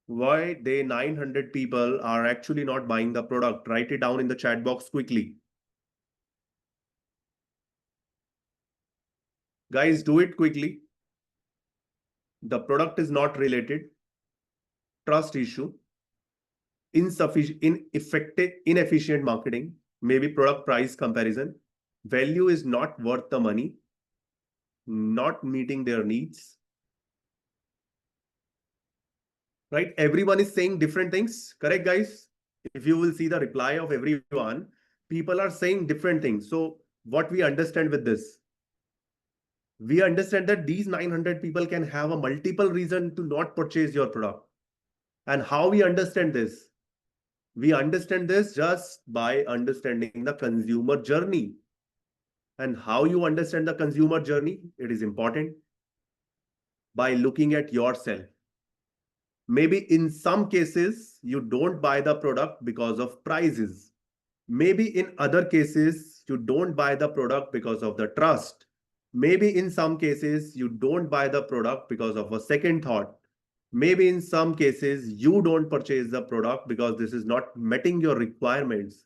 why they 900 people are actually not buying the product? Write it down in the chat box quickly. Guys, do it quickly. The product is not related. Trust issue. Inefficient marketing. Maybe product price comparison. Value is not worth the money. Not meeting their needs. Right? Everyone is saying different things. Correct, guys? If you will see the reply of everyone, people are saying different things. So what we understand with this? we understand that these 900 people can have a multiple reason to not purchase your product. And how we understand this? We understand this just by understanding the consumer journey. And how you understand the consumer journey? It is important by looking at yourself. Maybe in some cases, you don't buy the product because of prices. Maybe in other cases, you don't buy the product because of the trust. Maybe in some cases, you don't buy the product because of a second thought. Maybe in some cases, you don't purchase the product because this is not meeting your requirements.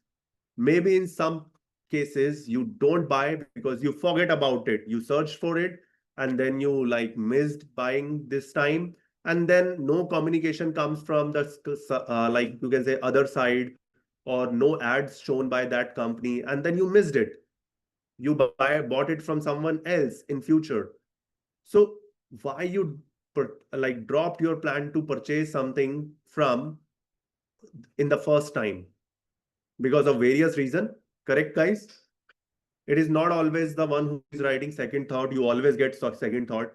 Maybe in some cases, you don't buy because you forget about it. You searched for it and then you like missed buying this time. And then no communication comes from the like you can say other side, or no ads shown by that company, and then you missed it. You bought it from someone else in future. So why you like dropped your plan to purchase something from in the first time? Because of various reason. Correct, guys? It is not always the one who is writing second thought. You always get second thought,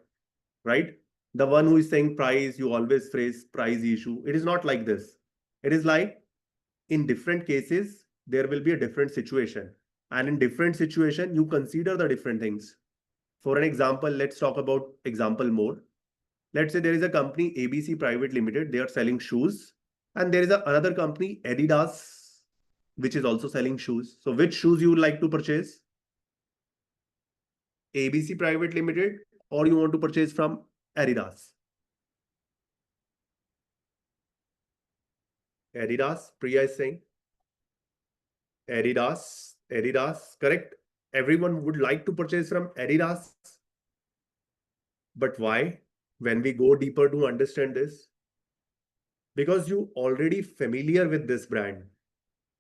right? The one who is saying price, you always phrase price issue. It is not like this. It is like in different cases, there will be a different situation. And in different situation, you consider the different things. For an example, let's talk about example more. Let's say there is a company ABC Private Limited. They are selling shoes. And there is another company Adidas, which is also selling shoes. So which shoes you would like to purchase? ABC Private Limited, or you want to purchase from Adidas? Adidas, Priya is saying. Adidas, correct. Everyone would like to purchase from Adidas. But why? When we go deeper to understand this, because you already familiar with this brand.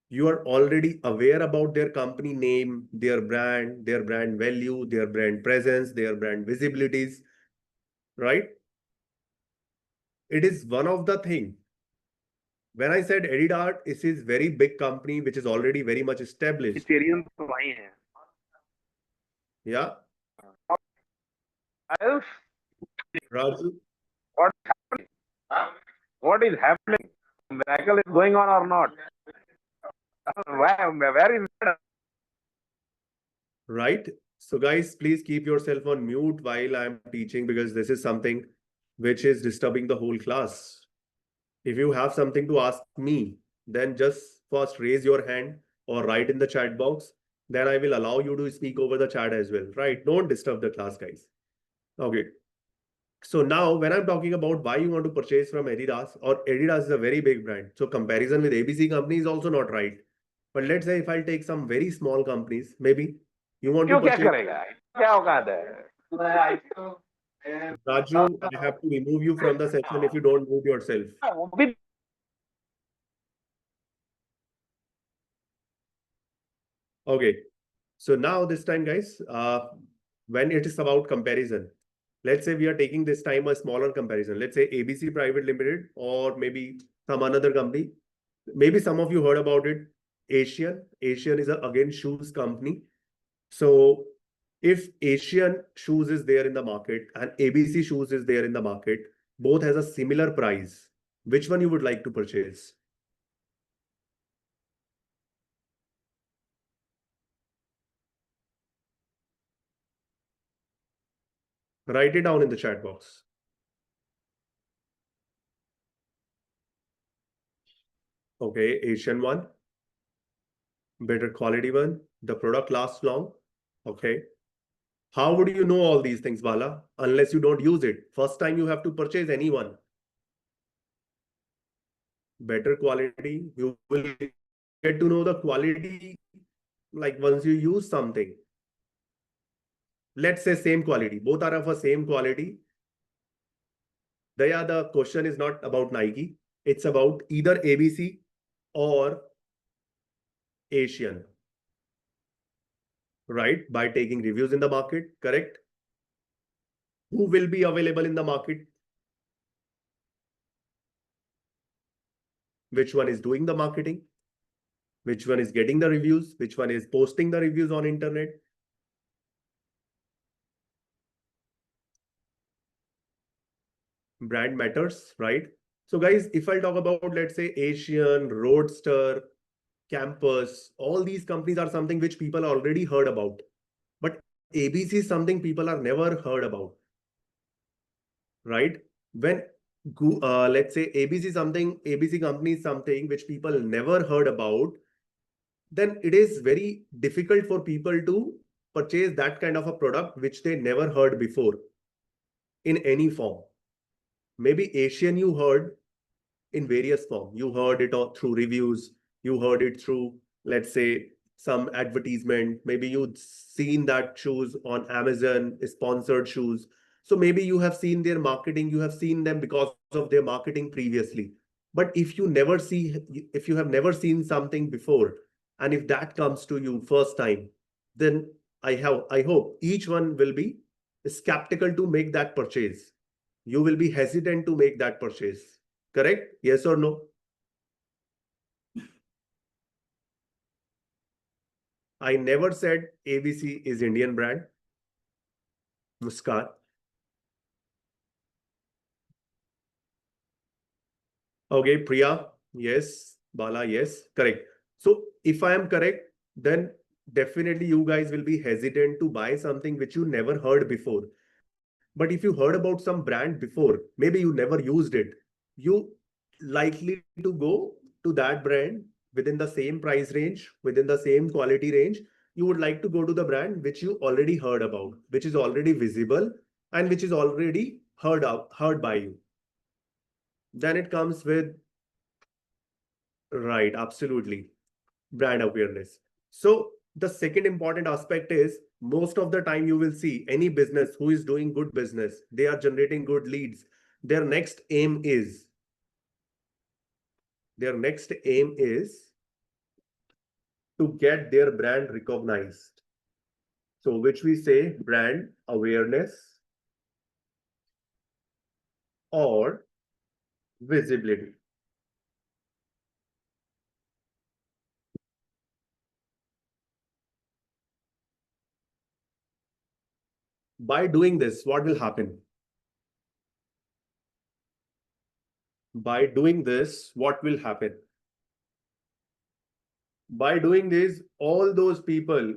You are already aware about their company name, their brand value, their brand presence, their brand visibilities, right? It is one of the thing. When I said Adidas, it is very big company which is already very much established. Yeah. Else, Raju, what is happening? Miracle is going on or not? Where is that? right? So guys, please keep yourself on mute while I'm teaching, because this is something which is disturbing the whole class. If you have something to ask me, then just first raise your hand or write in the chat box. Then I will allow you to speak over the chat as well, right? Don't disturb the class, guys. Okay. So now when I'm talking about why you want to purchase from Adidas, or Adidas is a very big brand. So comparison with ABC company is also not right. But let's say if I'll take some very small companies, maybe you want to क्यों क्या purchase. करेगा? क्या औकात है? Raju, I have to remove you from the session if you don't mute yourself. वो भी Okay. So now this time, guys, when it is about comparison, let's say we are taking this time a smaller comparison. Let's say ABC Private Limited, or maybe some another company. Maybe some of you heard about it. Asian. Asian is again shoes company. So if Asian shoes is there in the market and ABC shoes is there in the market, both has a similar price. Which one you would like to purchase? Write it down in the chat box. Okay, Asian one. Better quality one. The product lasts long. Okay. How would you know all these things, Bala? Unless you don't use it. First time you have to purchase anyone. Better quality. You will get to know the quality like once you use something. Let's say same quality. Both are of a same quality. The question is not about Nike. It's about either ABC or Asian. Right? By taking reviews in the market, correct? Who will be available in the market? Which one is doing the marketing? Which one is getting the reviews? Which one is posting the reviews on internet? Brand matters, right? So guys, if I talk about, let's say, Asian, Roadster, Campus, all these companies are something which people already heard about. But ABC is something people are never heard about, right? When let's say ABC company is something which people never heard about, then it is very difficult for people to purchase that kind of a product which they never heard before in any form. Maybe Asian you heard in various form. You heard it through reviews. You heard it through, let's say, some advertisement. Maybe you'd seen that shoes on Amazon, sponsored shoes. So maybe you have seen their marketing. You have seen them because of their marketing previously. But if you have never seen something before, and if that comes to you first time, then I hope each one will be skeptical to make that purchase. You will be hesitant to make that purchase. Correct? Yes or no? I never said ABC is Indian brand. Muskan. Okay, Priya. Yes. Bala. Yes. Correct. So if I am correct, then definitely you guys will be hesitant to buy something which you never heard before. But if you heard about some brand before, maybe you never used it, you likely to go to that brand within the same price range, within the same quality range. You would like to go to the brand which you already heard about, which is already visible and which is already heard by you. Then it comes with, right, absolutely, brand awareness. So the second important aspect is, most of the time you will see any business who is doing good business, they are generating good leads. Their next aim is their next aim is to get their brand recognized. So which we say brand awareness or visibility. By doing this, what will happen? By doing this, what will happen? By doing this, all those people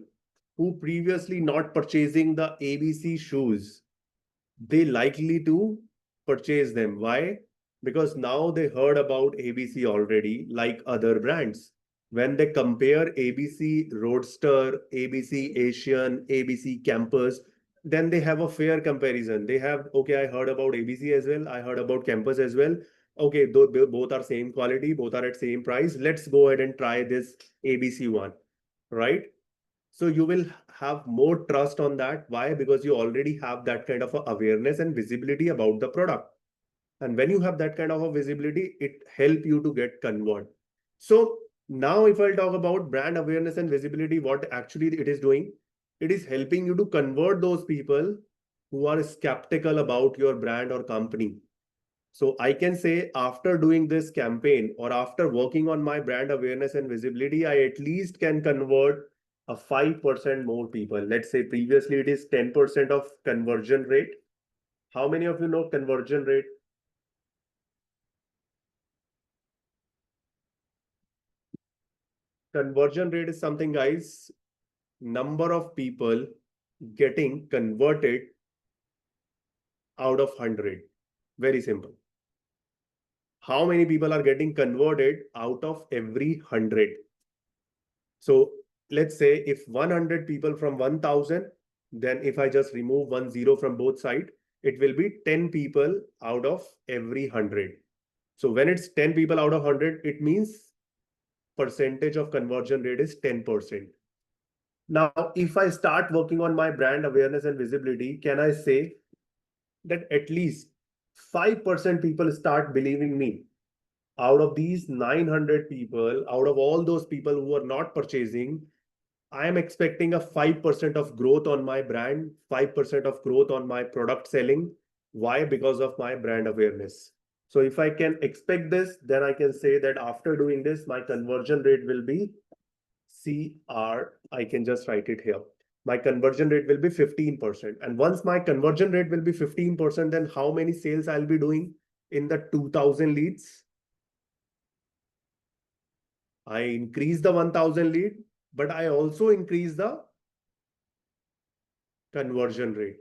who previously not purchasing the ABC shoes, they likely to purchase them. Why? Because now they heard about ABC already, like other brands. When they compare ABC Roadster, ABC Asian, ABC Campus, then they have a fair comparison. They have, okay, I heard about ABC as well, I heard about Campus as well. Okay, both are same quality, both are at same price. Let's go ahead and try this ABC one, right? So you will have more trust on that. Why? Because you already have that kind of a awareness and visibility about the product. And when you have that kind of a visibility, it help you to get convert. So now if I talk about brand awareness and visibility, what actually it is doing, it is helping you to convert those people who are skeptical about your brand or company. So I can say after doing this campaign or after working on my brand awareness and visibility, I at least can convert a 5% more people. Let's say previously it is 10% of conversion rate. How many of you know conversion rate? Conversion rate is something, guys, number of people getting converted out of 100. Very simple. How many people are getting converted out of every 100? So let's say if 100 people from 1000, then if I just remove 10 from both sides, it will be 10 people out of every 100. So when it's 10 people out of 100, it means percentage of conversion rate is 10%. Now, if I start working on my brand awareness and visibility, can I say that at least 5% people start believing me? Out of these 900 people, out of all those people who are not purchasing, I am expecting a 5% of growth on my brand, 5% of growth on my product selling. Why? Because of my brand awareness. So if I can expect this, then I can say that after doing this, my conversion rate will be CR. I can just write it here. My conversion rate will be 15%. And once my conversion rate will be 15%, then how many sales I'll be doing in the 2000 leads? I increase the 1000 lead, but I also increase the conversion rate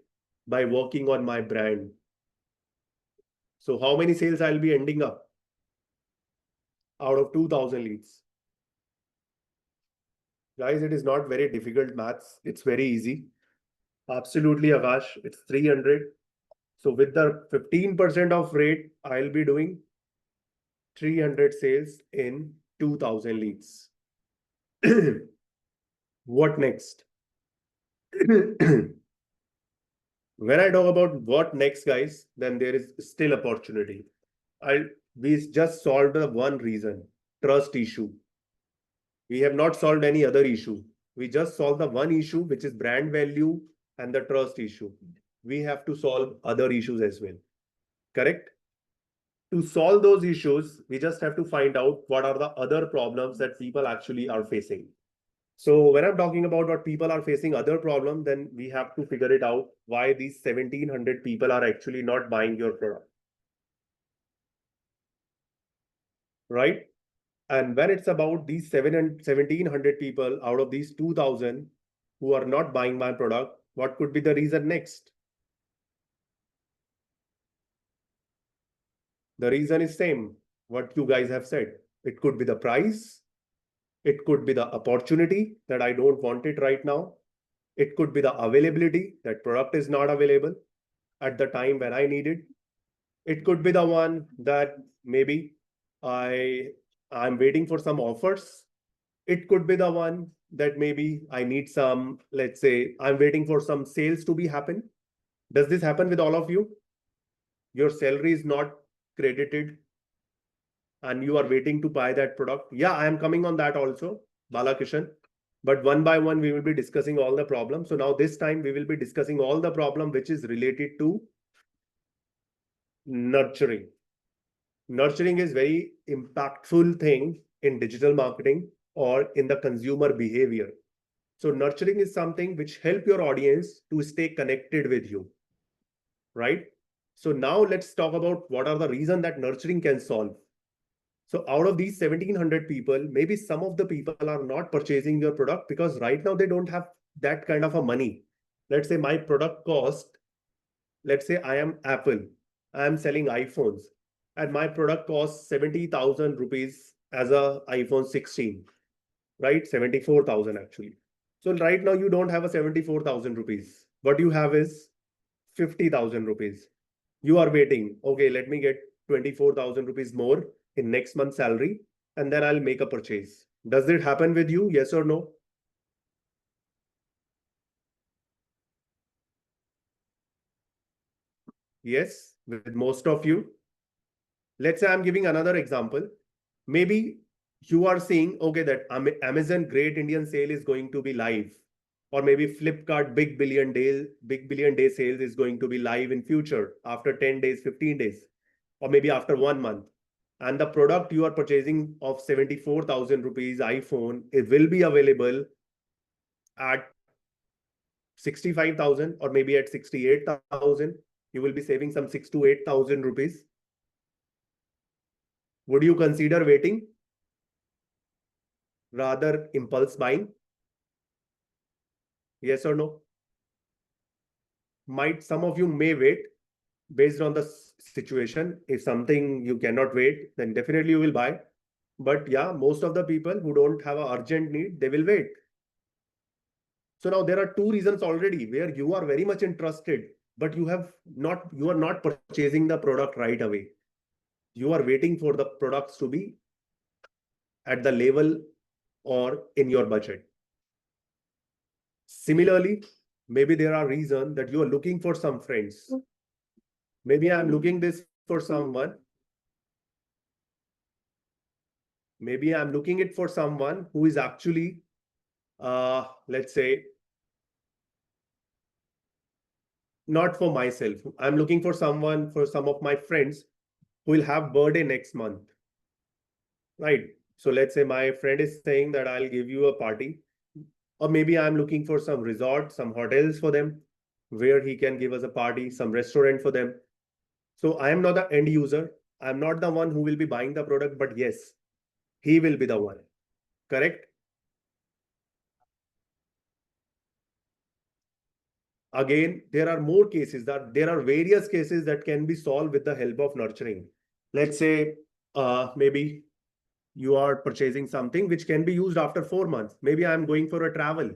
by working on my brand. So how many sales I'll be ending up out of 2000 leads? Guys, it is not very difficult maths. It's very easy. Absolutely, Akash. It's 300. So with the 15% of rate, I'll be doing 300 sales in 2000 leads. What next? When I talk about what next, guys, then there is still opportunity. We just solved the one reason, trust issue. We have not solved any other issue. We just solved the one issue, which is brand value and the trust issue. We have to solve other issues as well. Correct? To solve those issues, we just have to find out what are the other problems that people actually are facing. So when I'm talking about what people are facing other problem, then we have to figure it out why these 1700 people are actually not buying your product. Right? And when it's about these 1700 people out of these 2000 who are not buying my product, what could be the reason next? The reason is same, what you guys have said. It could be the price. It could be the opportunity that I don't want it right now. It could be the availability, that product is not available at the time when I need it. It could be the one that maybe I'm waiting for some offers. It could be the one that maybe I need some, let's say, I'm waiting for some sales to be happen. Does this happen with all of you? Your salary is not credited and you are waiting to buy that product. Yeah, I am coming on that also, Balakishan. But one by one, we will be discussing all the problems. So now this time we will be discussing all the problem which is related to nurturing. Nurturing is very impactful thing in digital marketing or in the consumer behavior. So nurturing is something which help your audience to stay connected with you, right? So now let's talk about what are the reasons that nurturing can solve. So out of these 1700 people, maybe some of the people are not purchasing your product because right now they don't have that kind of a money. Let's say my product cost, let's say I am Apple, I am selling iPhones and my product costs 70,000 rupees as a iPhone 16, right? 74,000 actually. So right now you don't have a 74,000 rupees. What you have is 50,000 rupees. You are waiting. Okay, let me get 24,000 rupees more in next month's salary, and then I'll make a purchase. Does it happen with you? Yes or no? Yes, with most of you. Let's say I'm giving another example. Maybe you are seeing, okay, that Amazon Great Indian Sale is going to be live, or maybe Flipkart Big Billion Day sales is going to be live in future after 10 days, 15 days, or maybe after 1 month. And the product you are purchasing of 74,000 rupees iPhone, it will be available at 65,000 or maybe at 68,000. You will be saving some 6 to 8,000 rupees. Would you consider waiting rather impulse buying? Yes or no? Some of you may wait based on the situation. If something you cannot wait, then definitely you will buy. But yeah, most of the people who don't have an urgent need, they will wait. So now there are two reasons already where you are very much interested, but you are not purchasing the product right away. You are waiting for the products to be at the level or in your budget. Similarly, maybe there are reasons that you are looking for some friends. Maybe I'm looking this for someone. Maybe I'm looking it for someone who is actually, let's say, not for myself. I'm looking for someone, for some of my friends who will have birthday next month, right? So let's say my friend is saying that I'll give you a party Or maybe I'm looking for some resort, some hotels for them, where he can give us a party, some restaurant for them. So I am not the end user. I'm not the one who will be buying the product, but yes, he will be the one. Correct? Again, there are more cases, that there are various cases that can be solved with the help of nurturing. Let's say maybe you are purchasing something which can be used after 4 months. Maybe I'm going for a travel.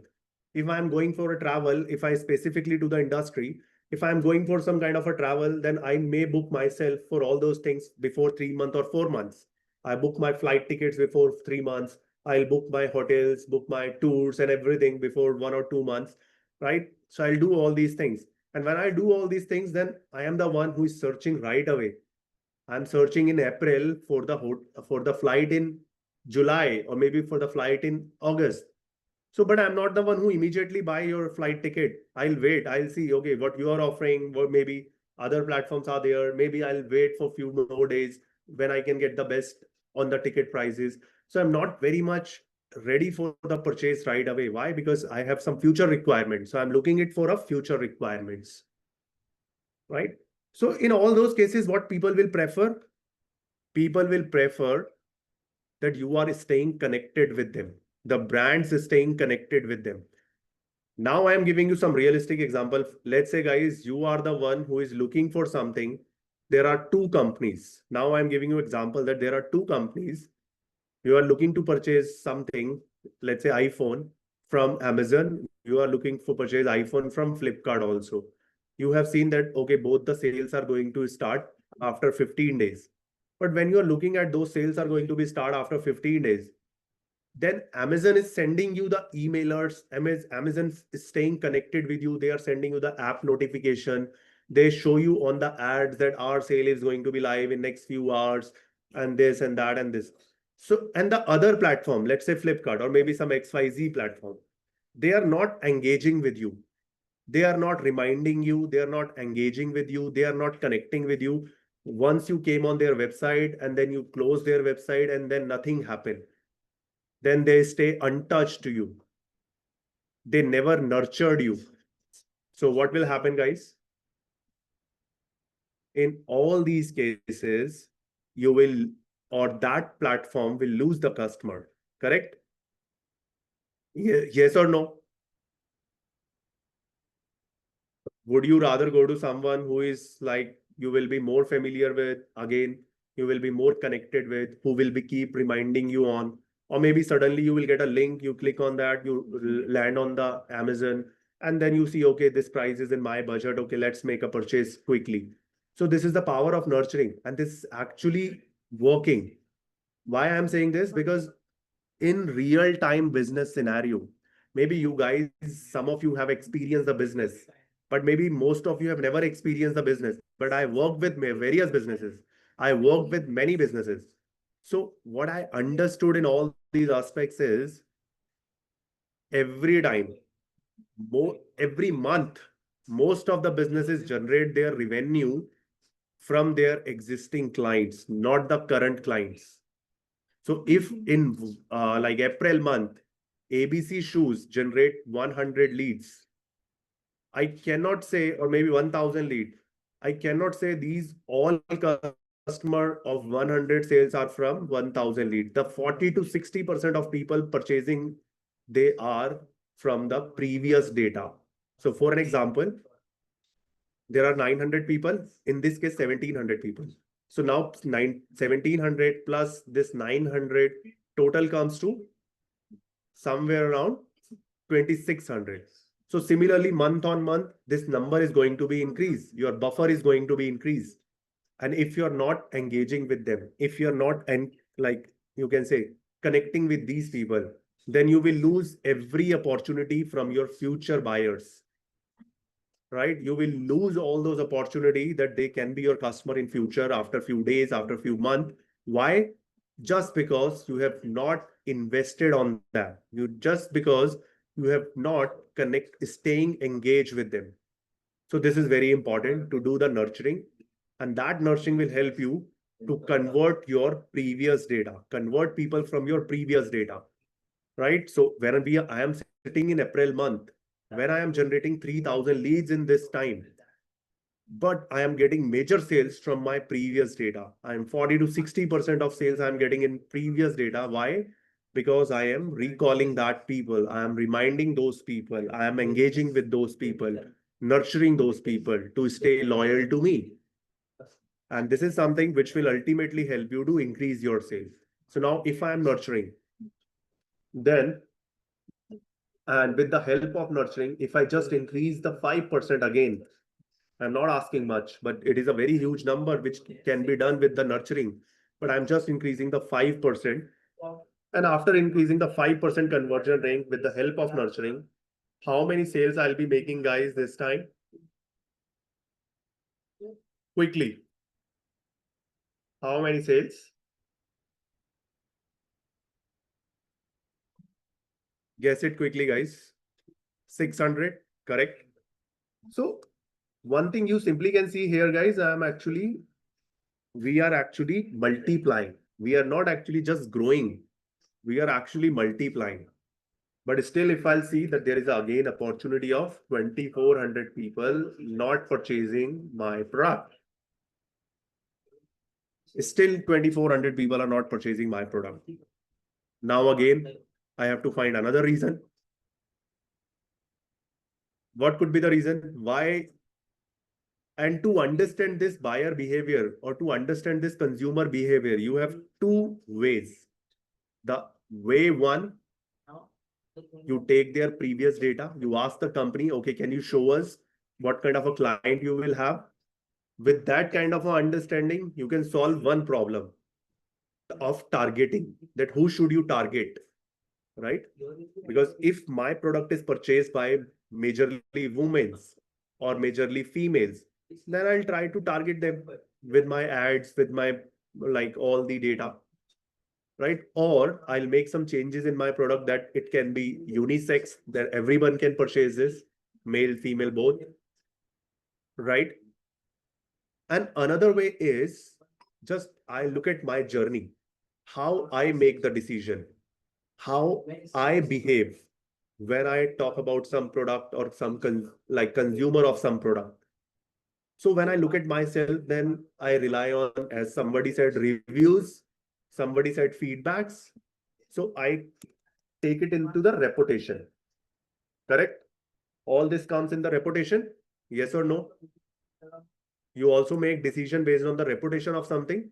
If I'm going for a travel, if I specifically to the industry, if I'm going for some kind of a travel, then I may book myself for all those things before 3 months or 4 months. I book my flight tickets before 3 months. I'll book my hotels, book my tours and everything before 1 or 2 months, right? So I'll do all these things. And when I do all these things, then I am the one who is searching right away. I'm searching in April for the flight in July, or maybe for the flight in August. So, but I'm not the one who immediately buy your flight ticket. I'll wait. I'll see, okay, what you are offering, what maybe other platforms are there. Maybe I'll wait for few more days when I can get the best on the ticket prices. So I'm not very much ready for the purchase right away. Why? Because I have some future requirements. So I'm looking it for a future requirements, right? So in all those cases, what people will prefer? People will prefer that you are staying connected with them. The brands is staying connected with them. Now I am giving you some realistic example. Let's say, guys, you are the one who is looking for something. There are two companies. Now I'm giving you example that there are two companies. You are looking to purchase something, let's say iPhone from Amazon. You are looking for purchase iPhone from Flipkart also. You have seen that, okay, both the sales are going to start after 15 days. But when you are looking at those sales are going to be start after 15 days, then Amazon is sending you the emailers. Amazon is staying connected with you. They are sending you the app notification. They show you on the ads that our sale is going to be live in next few hours, and this and that and this. So, and the other platform, let's say Flipkart or maybe some XYZ platform, they are not engaging with you. They are not reminding you. They are not engaging with you. They are not connecting with you. Once you came on their website and then you close their website and then nothing happened, then they stay untouched to you. They never nurtured you. So what will happen, guys? In all these cases, you will, or that platform will lose the customer, correct? Yes or no? Would you rather go to someone who is like you will be more familiar with, again, you will be more connected with, who will be keep reminding you on, or maybe suddenly you will get a link, you click on that, you land on the Amazon, and then you see, okay, this price is in my budget. Okay, let's make a purchase quickly. So this is the power of nurturing, and this is actually working. Why I'm saying this? Because in real time business scenario, maybe you guys, some of you have experienced the business, but maybe most of you have never experienced the business. But I work with various businesses. I work with many businesses. So what I understood in all these aspects is every time, every month, most of the businesses generate their revenue from their existing clients, not the current clients. So if in like April month, ABC shoes generate 100 leads, I cannot say, or maybe 1000 lead, I cannot say these all customer of 100 sales are from 1000 lead. The 40 to 60% of people purchasing, they are from the previous data. So for an example, there are 900 people, in this case 1700 people. So now 1700 plus this 900 total comes to somewhere around 2600. So similarly, month on month, this number is going to be increased. Your buffer is going to be increased. And if you're not engaging with them, if you're not, and like you can say, connecting with these people, then you will lose every opportunity from your future buyers, right? You will lose all those opportunity that they can be your customer in future after few days, after few months. Why? Just because you have not invested on that. Just because you have not staying engaged with them. So this is very important to do the nurturing, and that nurturing will help you to convert your previous data, convert people from your previous data, right? So when I am sitting in April month when I am generating 3,000 leads in this time, but I am getting major sales from my previous data. I'm 40 to 60% of sales I'm getting in previous data. Why? Because I am recalling that people, I am reminding those people, I am engaging with those people, nurturing those people to stay loyal to me. And this is something which will ultimately help you to increase your sales. So now if I am nurturing, then, and with the help of nurturing, if I just increase the 5% again, I'm not asking much, but it is a very huge number which can be done with the nurturing. But I'm just increasing the 5%. And after increasing the 5% conversion rate with the help of nurturing, how many sales I'll be making, guys, this time? Quickly. How many sales? Guess it quickly, guys. 600, correct? So one thing you simply can see here, guys, we are actually multiplying. We are not actually just growing. We are actually multiplying. But still, if I'll see that there is again opportunity of 2,400 people not purchasing my product. Still 2,400 people are not purchasing my product. Now again, I have to find another reason. What could be the reason? Why? And to understand this buyer behavior or to understand this consumer behavior, you have two ways. The way one, you take their previous data, you ask the company, okay, can you show us what kind of a client you will have? With that kind of a understanding, you can solve one problem of targeting, that who should you target, right? Because if my product is purchased by majorly women or majorly females, then I'll try to target them with my ads, with my like all the data, right? Or I'll make some changes in my product that it can be unisex, that everyone can purchase this, male, female, both, right? And another way is just I look at my journey, how I make the decision, how I behave when I talk about some product or some consumer of some product. So when I look at myself, then I rely on, as somebody said, reviews, somebody said feedbacks. So I take it into the reputation. Correct? All this comes in the reputation. Yes or no? You also make decision based on the reputation of something.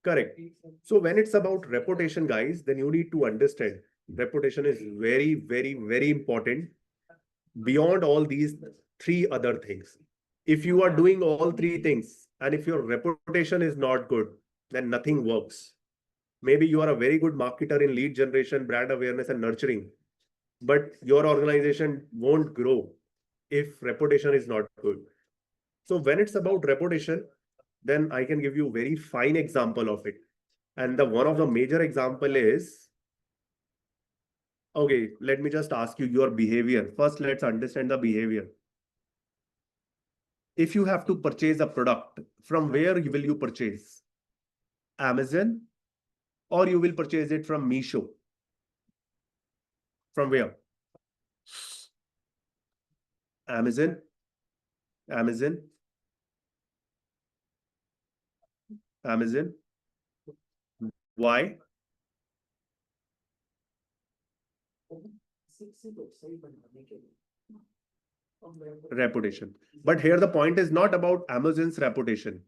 Correct. So when it's about reputation, guys, then you need to understand reputation is very, very, very important beyond all these three other things. If you are doing all three things and if your reputation is not good, then nothing works. Maybe you are a very good marketer in lead generation, brand awareness, and nurturing, but your organization won't grow if reputation is not good. So when it's about reputation, then I can give you a very fine example of it. And the one of the major example is, okay, let me just ask you your behavior. First, let's understand the behavior. If you have to purchase a product, from where will you purchase? Amazon, or you will purchase it from Meesho? From where? Amazon, Amazon, Amazon. Why? Reputation. But here the point is not about Amazon's reputation.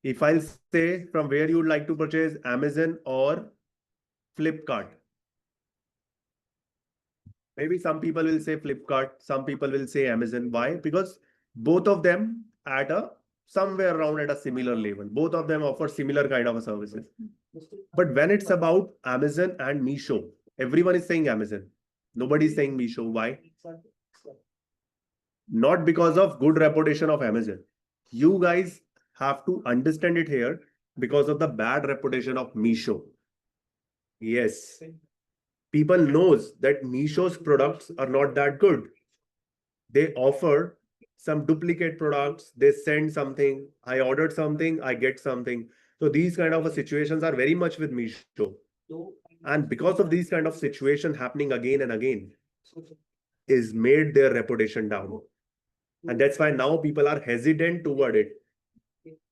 If I'll say from where you would like to purchase, Amazon or Flipkart. Maybe some people will say Flipkart, some people will say Amazon. Why? Because both of them at a somewhere around at a similar level. Both of them offer similar kind of services. But when it's about Amazon and Meesho, everyone is saying Amazon. Nobody is saying Meesho. Why? Not because of good reputation of Amazon. You guys have to understand it here because of the bad reputation of Meesho. Yes. People knows that Meesho's products are not that good. They offer some duplicate products. They send something. I ordered something, I get something. So these kind of situations are very much with Meesho. And because of these kind of situation happening again and again, is made their reputation down. And that's why now people are hesitant toward it.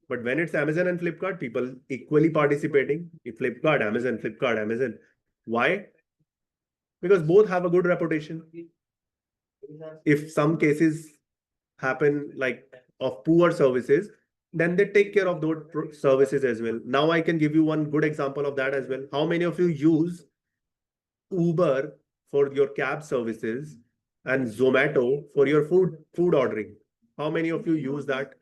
But when it's Amazon and Flipkart, people equally participating. If Flipkart, Amazon. Why? Because both have a good reputation. If some cases happen like of poor services, then they take care of those services as well. Now I can give you one good example of that as well. How many of you use Uber for your cab services and Zomato for your food ordering? How many of you use that?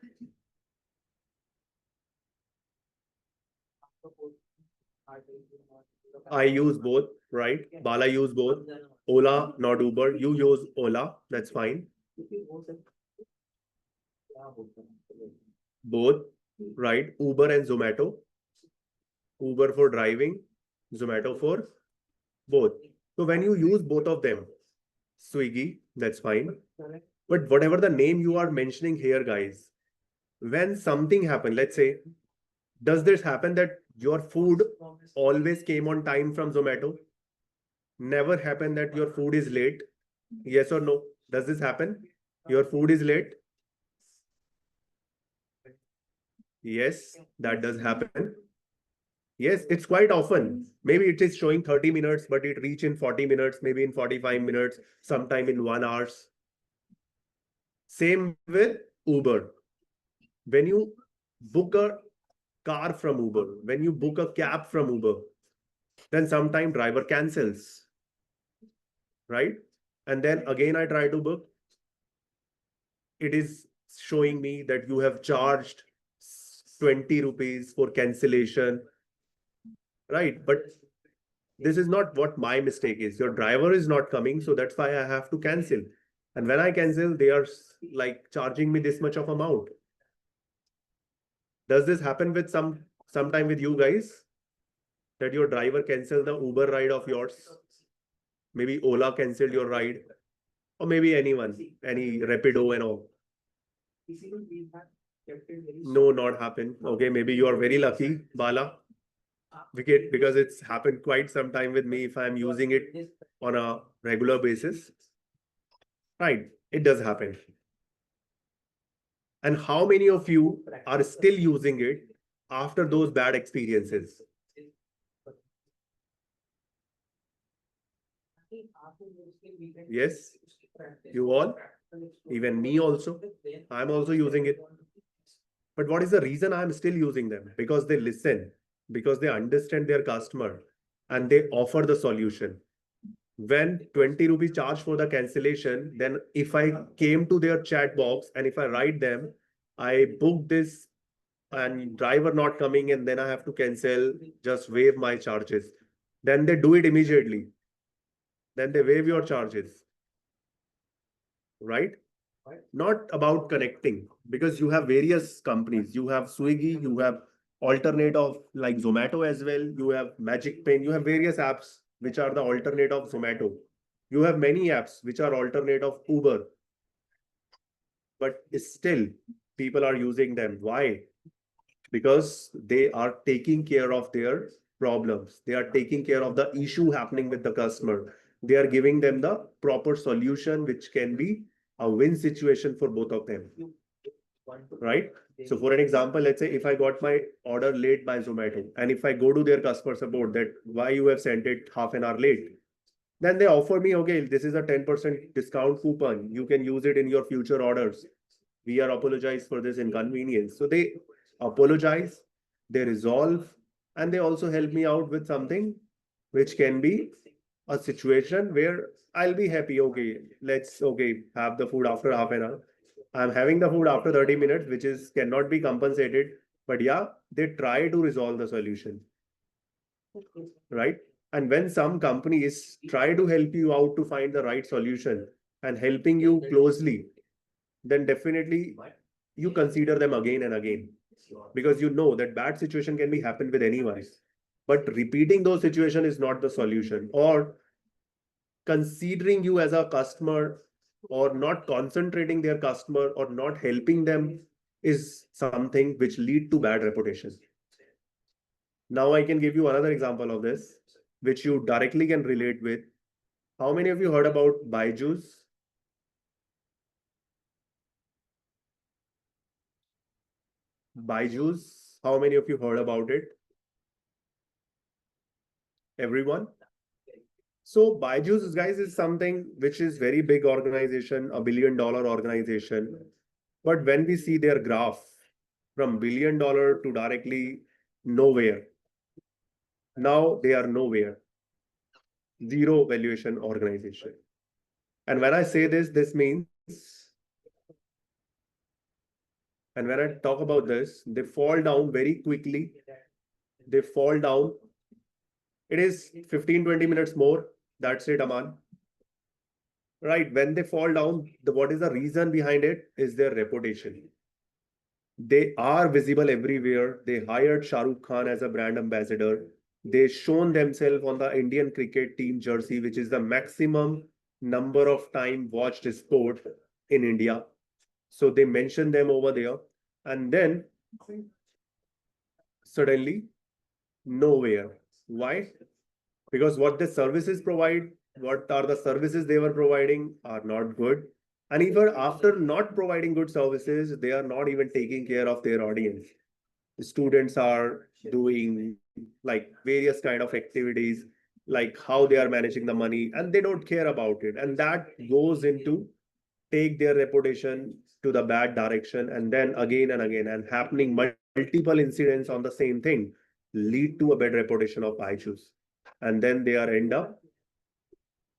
I use both, right? Bala use both. Ola, not Uber. You use Ola, that's fine. Both, right? Uber and Zomato. Uber for driving, Zomato for both. So when you use both of them, Swiggy, that's fine. But whatever the name you are mentioning here, guys, when something happened, let's say, does this happen that your food always came on time from Zomato? Never happen that your food is late? Yes or no? Does this happen? Your food is late? Yes, that does happen. Yes, it's quite often. Maybe it is showing 30 minutes, but it reach in 40 minutes, maybe in 45 minutes, sometime in 1 hour. Same with Uber. When you book a car from Uber, when you book a cab from Uber, then sometime driver cancels, right? And then again, I try to book. It is showing me that you have charged 20 rupees for cancellation, right? But this is not what my mistake is. Your driver is not coming, so that's why I have to cancel. And when I cancel, they are like charging me this much of amount. Does this happen with sometime with you guys? That your driver cancel the Uber ride of yours? Maybe Ola canceled your ride, or maybe anyone, any Rapido and all. No, not happen. Okay, maybe you are very lucky, Bala. Because it's happened quite some time with me if I'm using it on a regular basis. Right, it does happen. And how many of you are still using it after those bad experiences? Yes, you all, even me also. I'm also using it. But what is the reason I'm still using them? Because they listen, because they understand their customer and they offer the solution. When 20 rupees charge for the cancellation, then if I came to their chat box and if I write them, I booked this and driver not coming and then I have to cancel, just waive my charges. Then they do it immediately. Then they waive your charges, right? Not about connecting, because you have various companies. You have Swiggy, you have alternate of like Zomato as well. You have Magic Pen, you have various apps which are the alternate of Zomato. You have many apps which are alternate of Uber. But still, people are using them. Why? Because they are taking care of their problems. They are taking care of the issue happening with the customer. They are giving them the proper solution, which can be a win situation for both of them. Right? So for an example, let's say if I got my order late by Zomato, and if I go to their customer support that why you have sent it half an hour late, then they offer me, okay, this is a 10% discount coupon. You can use it in your future orders. We are apologize for this inconvenience. So they apologize, they resolve, and they also help me out with something which can be a situation where I'll be happy. Okay, let's have the food after half an hour. I'm having the food after 30 minutes, which is cannot be compensated. But yeah, they try to resolve the solution. Right? And when some companies try to help you out to find the right solution and helping you closely, then definitely you consider them again and again, because you know that bad situation can be happen with anyone. But repeating those situation is not the solution, or considering you as a customer or not concentrating their customer or not helping them is something which lead to bad reputation. Now I can give you another example of this. which you directly can relate with. How many of you heard about Byju's? Byju's, how many of you heard about it? Everyone? So Byju's, guys, is something which is very big organization, a $1 billion organization. But when we see their graph from $1 billion to directly nowhere, now they are nowhere, zero valuation organization. And when I say this, this means, and when I talk about this, they fall down very quickly. They fall down. It is 15-20 minutes more. That's it, Aman. Right. When they fall down, what is the reason behind it is their reputation. They are visible everywhere. They hired Shah Rukh Khan as a brand ambassador. They shown themselves on the Indian cricket team jersey, which is the maximum number of time watched sport in India. So they mention them over there. And then suddenly nowhere. Why? Because what the services provide, what are the services they were providing are not good. And even after not providing good services, they are not even taking care of their audience. The students are doing like various kind of activities, like how they are managing the money, and they don't care about it. And that goes into take their reputation to the bad direction, and then again and again, and happening multiple incidents on the same thing lead to a bad reputation of iChoose. And then they are end up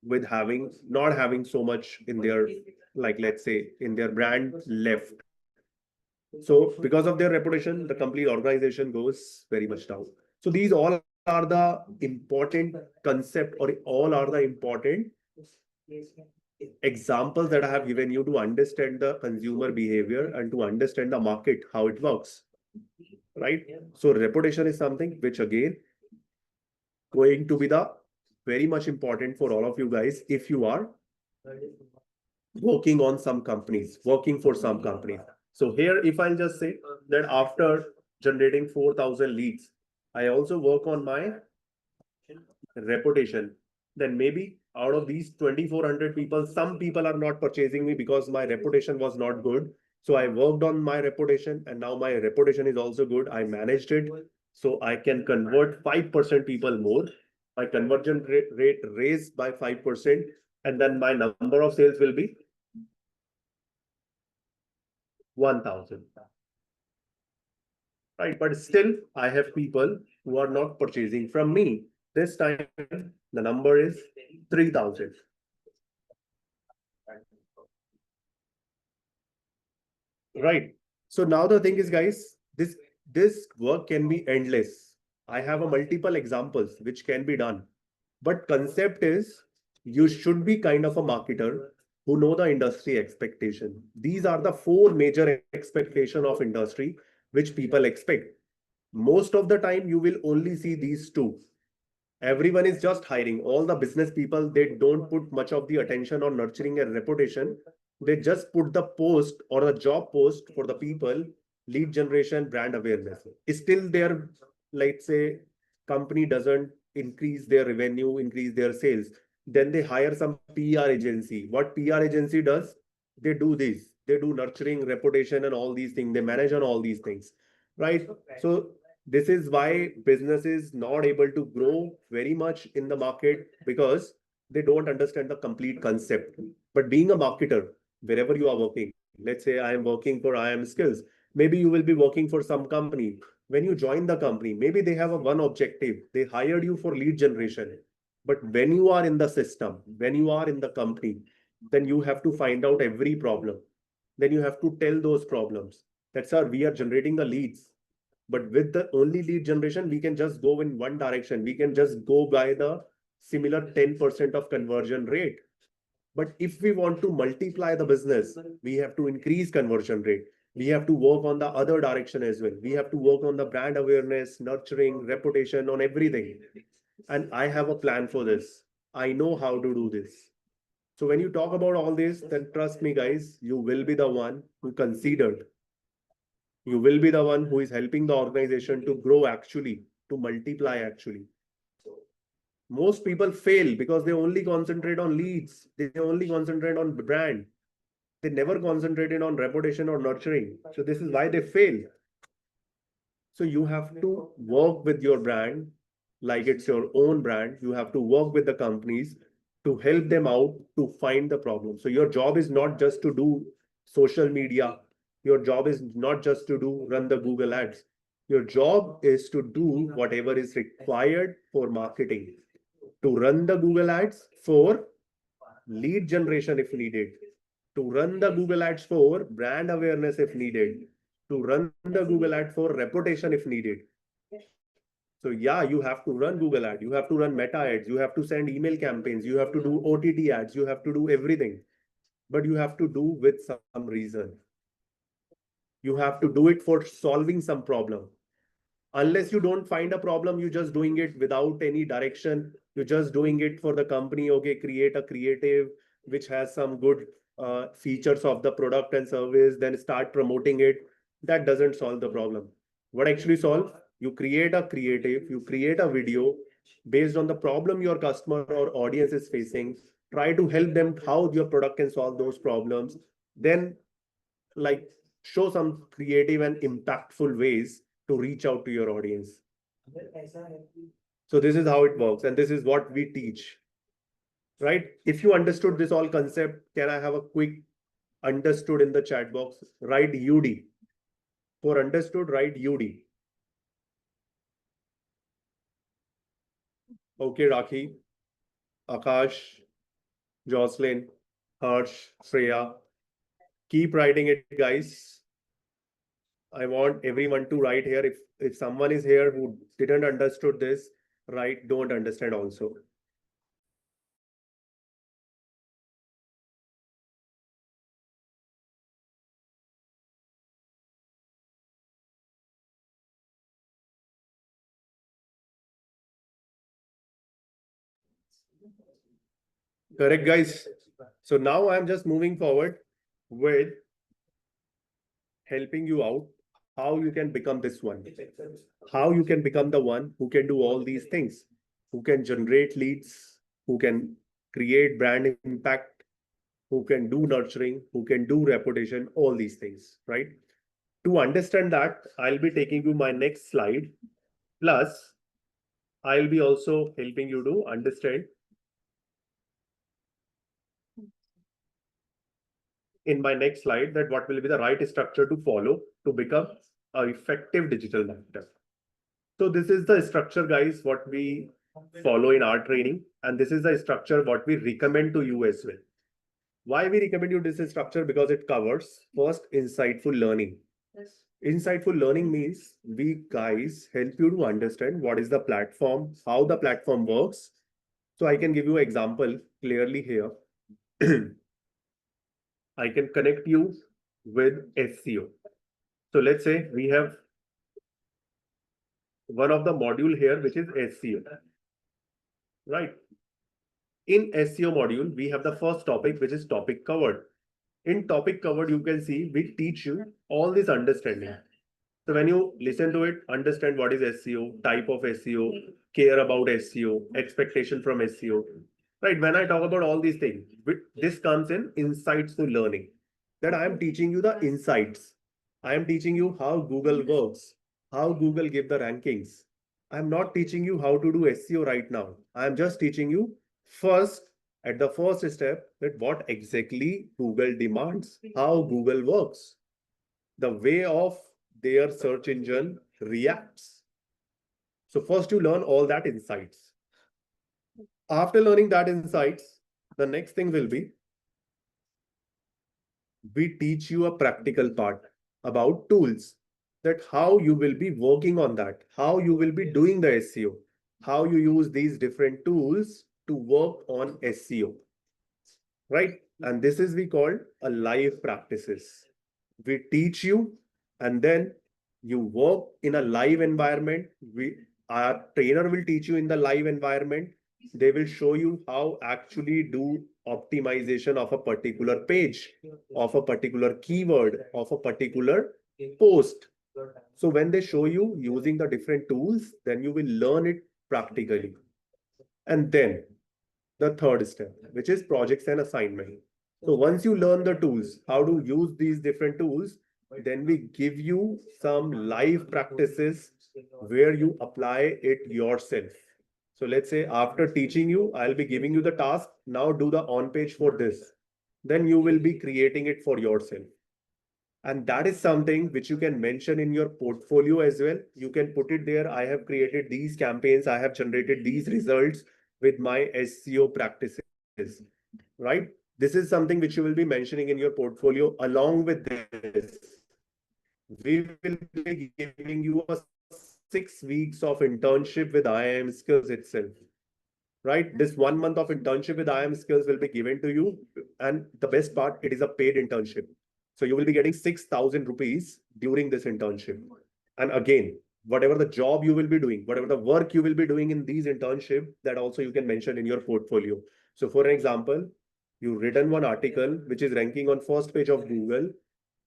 with having not having so much in their, like, let's say, in their brand left. So because of their reputation, the complete organization goes very much down. So these all are the important concept, or all are the important examples that I have given you to understand the consumer behavior and to understand the market, how it works, right? So reputation is something which again going to be the very much important for all of you guys if you are working on some companies, working for some companies. So here, if I'll just say that after generating 4,000 leads, I also work on my reputation, then maybe out of these 2,400 people, some people are not purchasing me because my reputation was not good. So I worked on my reputation, and now my reputation is also good. I managed it. So I can convert 5% people more. My conversion rate raised by 5%. And then my number of sales will be 1,000. Right. But still, I have people who are not purchasing from me. This time, the number is 3,000. Right. So now the thing is, guys, this work can be endless. I have a multiple examples which can be done. But concept is you should be kind of a marketer who know the industry expectation. These are the four major expectation of industry which people expect. Most of the time, you will only see these two. Everyone is just hiring. All the business people, they don't put much of the attention on nurturing a reputation. They just put the post or the job post for the people, lead generation, brand awareness. Still their, let's say, company doesn't increase their revenue, increase their sales. Then they hire some PR agency. What PR agency does? They do this. They do nurturing, reputation, and all these things. They manage on all these things, right? So this is why business is not able to grow very much in the market, because they don't understand the complete concept. But being a marketer, wherever you are working, let's say I am working for IM Skills, maybe you will be working for some company. When you join the company, maybe they have a one objective. They hired you for lead generation. But when you are in the system, when you are in the company, then you have to find out every problem. Then you have to tell those problems. That's how we are generating the leads. But with the only lead generation, we can just go in one direction. We can just go by the similar 10% of conversion rate. But if we want to multiply the business, we have to increase conversion rate. We have to work on the other direction as well. We have to work on the brand awareness, nurturing, reputation, on everything. And I have a plan for this. I know how to do this. So when you talk about all this, then trust me, guys, you will be the one who considered. You will be the one who is helping the organization to grow actually, to multiply actually. Most people fail because they only concentrate on leads. They only concentrate on brand. They never concentrated on reputation or nurturing. So this is why they fail. So you have to work with your brand like it's your own brand. You have to work with the companies to help them out to find the problem. So your job is not just to do social media. Your job is not just to do run the Google ads. Your job is to do whatever is required for marketing, to run the Google ads for lead generation if needed, to run the Google ads for brand awareness if needed, to run the Google ad for reputation if needed. So yeah, you have to run Google ad, you have to run meta ads, you have to send email campaigns, you have to do OTT ads, you have to do everything, but you have to do with some reason. You have to do it for solving some problem. Unless you don't find a problem, you're just doing it without any direction. You're just doing it for the company. Okay, create a creative which has some good features of the product and service, then start promoting it. That doesn't solve the problem. What actually solve? You create a creative, you create a video based on the problem your customer or audience is facing. Try to help them how your product can solve those problems. Then like show some creative and impactful ways to reach out to your audience. So this is how it works, and this is what we teach, right? If you understood this all concept, can I have a quick understood in the chat box? Write UD. For understood, write UD. Okay, Rakhi, Akash, Jocelyn, Harsh, Freya. Keep writing it, guys. I want everyone to write here. If someone is here who didn't understood this, write don't understand also. Correct, guys. So now I'm just moving forward with helping you out how you can become this one, how you can become the one who can do all these things, who can generate leads, who can create brand impact, who can do nurturing, who can do reputation, all these things, right? To understand that, I'll be taking you my next slide. Plus, I'll be also helping you to understand in my next slide that what will be the right structure to follow to become an effective digital marketer. So this is the structure, guys, what we follow in our training. And this is the structure what we recommend to you as well. Why we recommend you this structure? Because it covers first insightful learning. Insightful learning means we guys help you to understand what is the platform, how the platform works. So I can give you an example clearly here. I can connect you with SEO. So let's say we have one of the module here, which is SEO, right? In SEO module, we have the first topic, which is topic covered. In topic covered, you can see we teach you all this understanding. So when you listen to it, understand what is SEO, type of SEO, care about SEO, expectation from SEO, right? When I talk about all these things, this comes in insights to learning. That I am teaching you the insights. I am teaching you how Google works, how Google give the rankings. I'm not teaching you how to do SEO right now. I'm just teaching you first at the first step that what exactly Google demands, how Google works, the way of their search engine reacts. So first you learn all that insights. After learning that insights, the next thing will be we teach you a practical part about tools, that how you will be working on that, how you will be doing the SEO, how you use these different tools to work on SEO, right? And this is we call a live practices. We teach you and then you work in a live environment. Our trainer will teach you in the live environment. They will show you how actually do optimization of a particular page, of a particular keyword, of a particular post. So when they show you using the different tools, then you will learn it practically. And then the third step, which is projects and assignment. So once you learn the tools, how to use these different tools, then we give you some live practices where you apply it yourself. So let's say after teaching you, I'll be giving you the task. Now do the on page for this. Then you will be creating it for yourself. And that is something which you can mention in your portfolio as well. You can put it there. I have created these campaigns. I have generated these results with my SEO practices, right? This is something which you will be mentioning in your portfolio. Along with this, we will be giving you a 6 weeks of internship with IIM Skills itself, right? This 1 month of internship with IIM Skills will be given to you. And the best part, it is a paid internship. So you will be getting 6,000 rupees during this internship. And again, whatever the job you will be doing, whatever the work you will be doing in these internship, that also you can mention in your portfolio. So for example, you written one article which is ranking on first page of Google,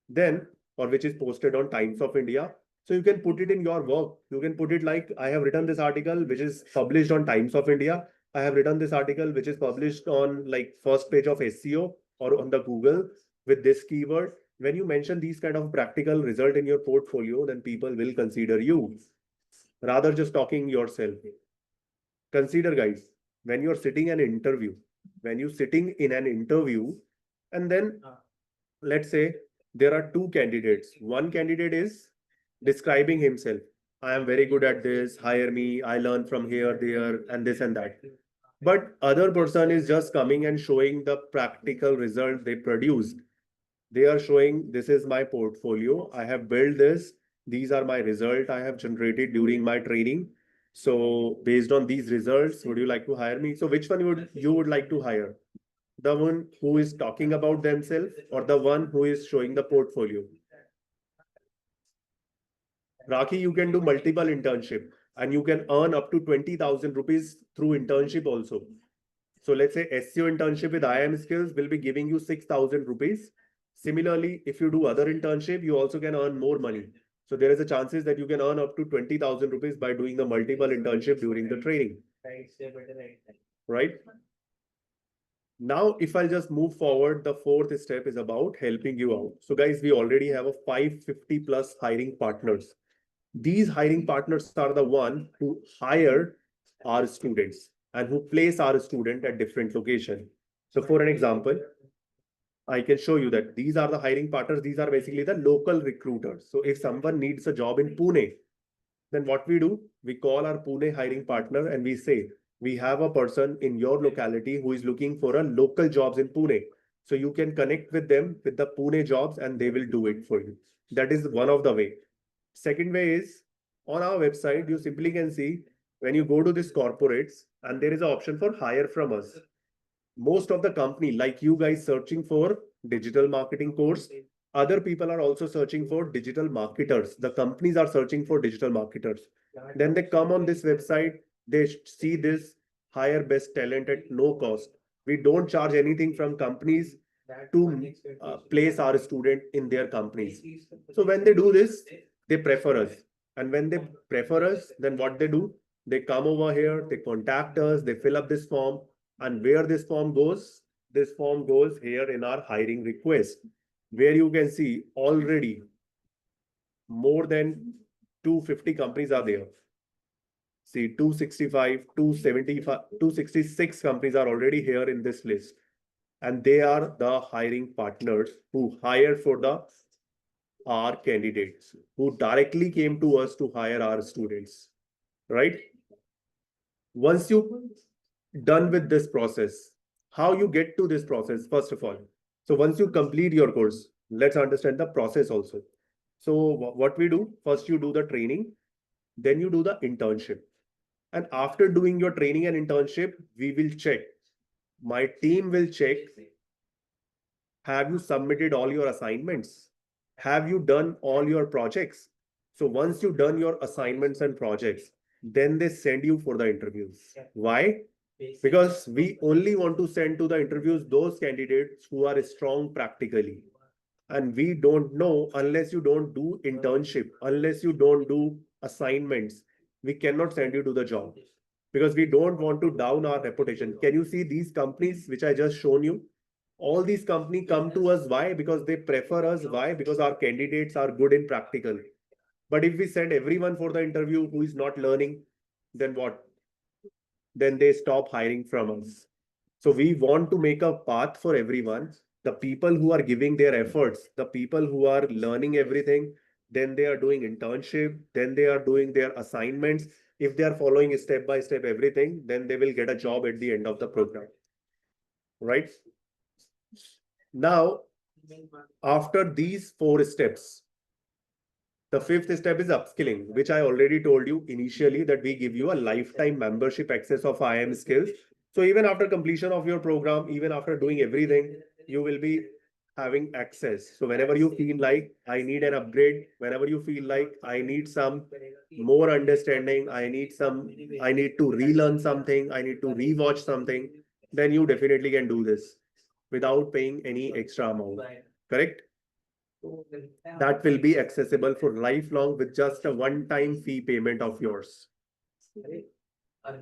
then, or which is posted on Times of India. So you can put it in your work. You can put it like, I have written this article which is published on Times of India. I have written this article which is published on like first page of SEO or on the Google with this keyword. When you mention these kind of practical result in your portfolio, then people will consider you rather just talking yourself. Consider, guys, when you're sitting an interview, when you're sitting in an interview, and then let's say there are two candidates. One candidate is describing himself. I am very good at this, hire me, I learn from here, there, and this and that. But other person is just coming and showing the practical result they produced. They are showing, this is my portfolio. I have built this. These are my result I have generated during my training. So based on these results, would you like to hire me? So which one you would like to hire? The one who is talking about themselves or the one who is showing the portfolio? Raki, you can do multiple internship and you can earn up to 20,000 rupees through internship also. So let's say SEO internship with IIM Skills will be giving you 6,000 rupees. Similarly, if you do other internship, you also can earn more money. So there is a chances that you can earn up to 20,000 rupees by doing the multiple internship during the training. Right? Now, if I'll just move forward, the fourth step is about helping you out. So guys, we already have a 550 plus hiring partners. These hiring partners are the one who hire our students and who place our student at different location. So for an example, I can show you that these are the hiring partners. These are basically the local recruiters. So if someone needs a job in Pune, then what we do, we call our Pune hiring partner and we say, we have a person in your locality who is looking for a local jobs in Pune. So you can connect with them with the Pune jobs and they will do it for you. That is one of the way. Second way is on our website, you simply can see when you go to this corporates and there is an option for hire from us. Most of the company like you guys searching for digital marketing course, other people are also searching for digital marketers. The companies are searching for digital marketers. Then they come on this website, they see this hire best talent at no cost. We don't charge anything from companies to place our student in their companies. So when they do this, they prefer us. And when they prefer us, then what they do? They come over here, they contact us, they fill up this form. And where this form goes? This form goes here in our hiring request, where you can see already more than 250 companies are there. See, 265, 275, 266 companies are already here in this list. And they are the hiring partners who hire for our candidates, who directly came to us to hire our students, right? Once you done with this process, how you get to this process, first of all. So once you complete your course, let's understand the process also. So what we do, first you do the training, then you do the internship. And after doing your training and internship, we will check. My team will check. Have you submitted all your assignments? Have you done all your projects? So once you've done your assignments and projects, then they send you for the interviews. Why? Because we only want to send to the interviews those candidates who are strong practically. And we don't know unless you don't do internship, unless you don't do assignments, we cannot send you to the job. because we don't want to down our reputation. Can you see these companies which I just shown you? All these companies come to us. Why? Because they prefer us. Why? Because our candidates are good in practical. But if we send everyone for the interview who is not learning, then what? Then they stop hiring from us. So we want to make a path for everyone. The people who are giving their efforts, the people who are learning everything, then they are doing internship, then they are doing their assignments. If they are following step by step everything, then they will get a job at the end of the program. Right? Now, after these 4 steps, the 5th step is upskilling, which I already told you initially that we give you a lifetime membership access of IM skills. So even after completion of your program, even after doing everything, you will be having access. So whenever you feel like I need an upgrade, whenever you feel like I need some more understanding, I need to relearn something, I need to rewatch something, then you definitely can do this without paying any extra amount. Correct? That will be accessible for lifelong with just a one-time fee payment of yours.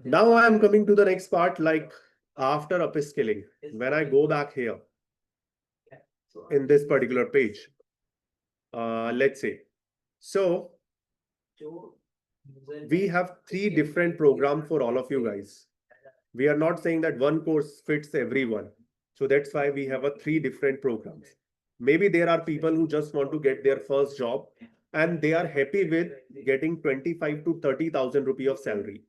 Now I am coming to the next part, like after upskilling, when I go back here in this particular page, let's say, so we have 3 different programs for all of you guys. We are not saying that one course fits everyone. So that's why we have 3 different programs. Maybe there are people who just want to get their first job and they are happy with getting 25 to 30,000 rupees of salary.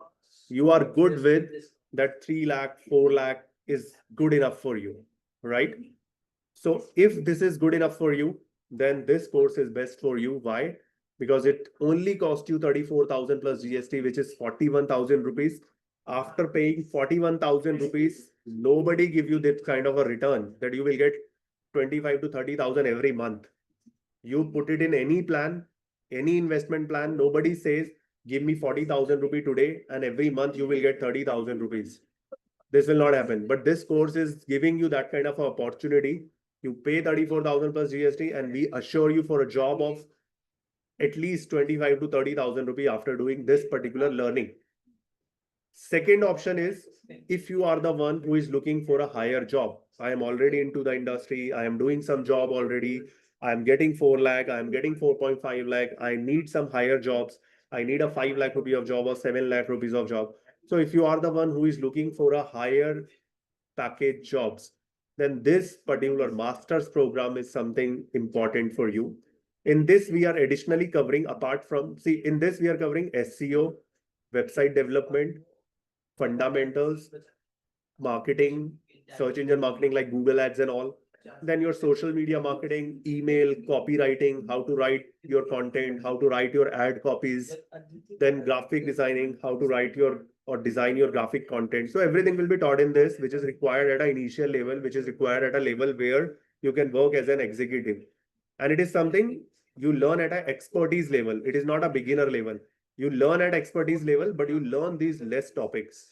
You are good with that 3 lakh, 4 lakh is good enough for you, right? So if this is good enough for you, then this course is best for you. Why? Because it only costs you 34,000 plus GST, which is 41,000 rupees. After paying 41,000 rupees, nobody give you that kind of a return that you will get 25 to 30,000 every month. You put it in any plan, any investment plan, nobody says, give me 40,000 rupees today and every month you will get 30,000 rupees. This will not happen. But this course is giving you that kind of opportunity. You pay 34,000 plus GST and we assure you for a job of at least 25 to 30,000 rupees after doing this particular learning. Second option is if you are the one who is looking for a higher job. I am already into the industry. I am doing some job already. I am getting 4 lakh. I am getting 4.5 lakh. I need some higher jobs. I need a 5 lakh rupee of job or 7 lakh rupees of job. So if you are the one who is looking for a higher package jobs, then this particular master's program is something important for you. In this, we are additionally covering apart from, see, in this, we are covering SEO, website development, fundamentals, marketing, search engine marketing like Google Ads and all. Then your social media marketing, email, copywriting, how to write your content, how to write your ad copies, then graphic designing, how to write your or design your graphic content. So everything will be taught in this, which is required at an initial level, which is required at a level where you can work as an executive. And it is something you learn at an expertise level. It is not a beginner level. You learn at expertise level, but you learn these less topics.